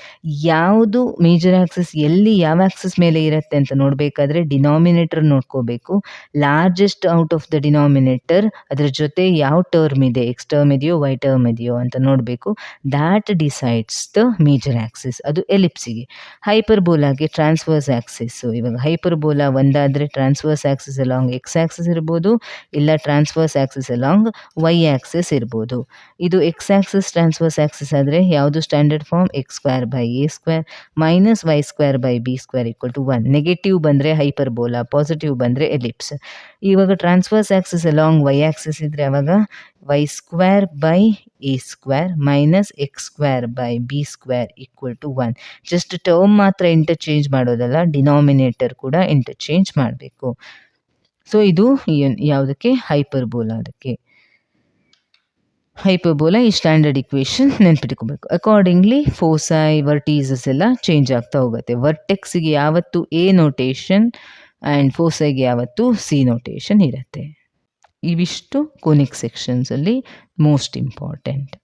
ಯಾವುದು ಮೇಜರ್ ಆಕ್ಸಿಸ್ ಎಲ್ಲಿ ಯಾವ ಆಕ್ಸಿಸ್ ಮೇಲೆ ಇರುತ್ತೆ ಅಂತ ನೋಡಬೇಕಾದ್ರೆ ಡಿನಾಮಿನೇಟರ್ ನೋಡ್ಕೋಬೇಕು. Largest out of the denominator ಅದರ ಜೊತೆ ಯಾವ ಟರ್ಮ್ ಇದೆ, ಎಕ್ಸ್ ಟರ್ಮ್ ಇದೆಯೋ ವೈ ಟರ್ಮ್ ಇದೆಯೋ ಅಂತ ನೋಡಬೇಕು. That decides the major axis. ಅದು ಎಲಿಪ್ಸಿಗೆ. ಹೈಪರ್ಬೋಲಾಗೆ ಟ್ರಾನ್ಸ್ವರ್ಸ್ ಆಕ್ಸಿಸ್. ಇವಾಗ ಹೈಪರ್ಬೋಲಾ ಒಂದಾದರೆ transverse axis along X axis ಇರ್ಬೋದು, ಇಲ್ಲ transverse axis along Y axis ಇರ್ಬೋದು. ಇದು ಎಕ್ಸ್ ಆಕ್ಸಿಸ್ ಟ್ರಾನ್ಸ್ವರ್ಸ್ ಆಕ್ಸಿಸ್ ಆದರೆ ಯಾವುದು standard form? x² / a² - y² / b² = 1. Negative ಬಂದರೆ ಹೈಪರ್ಬೋಲಾ, ಪಾಸಿಟಿವ್ ಬಂದರೆ ಎಲಿಪ್ಸ್. ಇವಾಗ transverse axis along Y axis ಇದ್ದರೆ ಅವಾಗ y² / a² - x² / b² = 1. Just term ಮಾತ್ರ ಇಂಟರ್ಚೇಂಜ್ ಮಾಡೋದಲ್ಲ, ಡಿನಾಮಿನೇಟರ್ ಕೂಡ ಇಂಟರ್ಚೇಂಜ್ ಮಾಡಬೇಕು. ಸೊ ಇದು ಯಾವುದಕ್ಕೆ? ಹೈಪರ್ಬೋಲಾ. ಅದಕ್ಕೆ ಹೈಪರ್ಬೋಲಾ ಈ ಸ್ಟ್ಯಾಂಡರ್ಡ್ ಇಕ್ವೇಷನ್ ನೆನ್ಪಿಟ್ಕೋಬೇಕು. ಅಕಾರ್ಡಿಂಗ್ಲಿ ಫೋಸೈ, ವರ್ಟೀಸಸ್ ಎಲ್ಲ ಚೇಂಜ್ ಆಗ್ತಾ ಹೋಗುತ್ತೆ. ವರ್ಟೆಕ್ಸ್ಗೆ ಯಾವತ್ತು ಎ ನೋಟೇಷನ್ ಆ್ಯಂಡ್ ಫೋಸೈಗೆ ಯಾವತ್ತು ಸಿ ನೋಟೇಷನ್ ಇರುತ್ತೆ. ಇವಿಷ್ಟು ಕೋನಿಕ್ ಸೆಕ್ಷನ್ಸಲ್ಲಿ ಮೋಸ್ಟ್ ಇಂಪಾರ್ಟೆಂಟ್.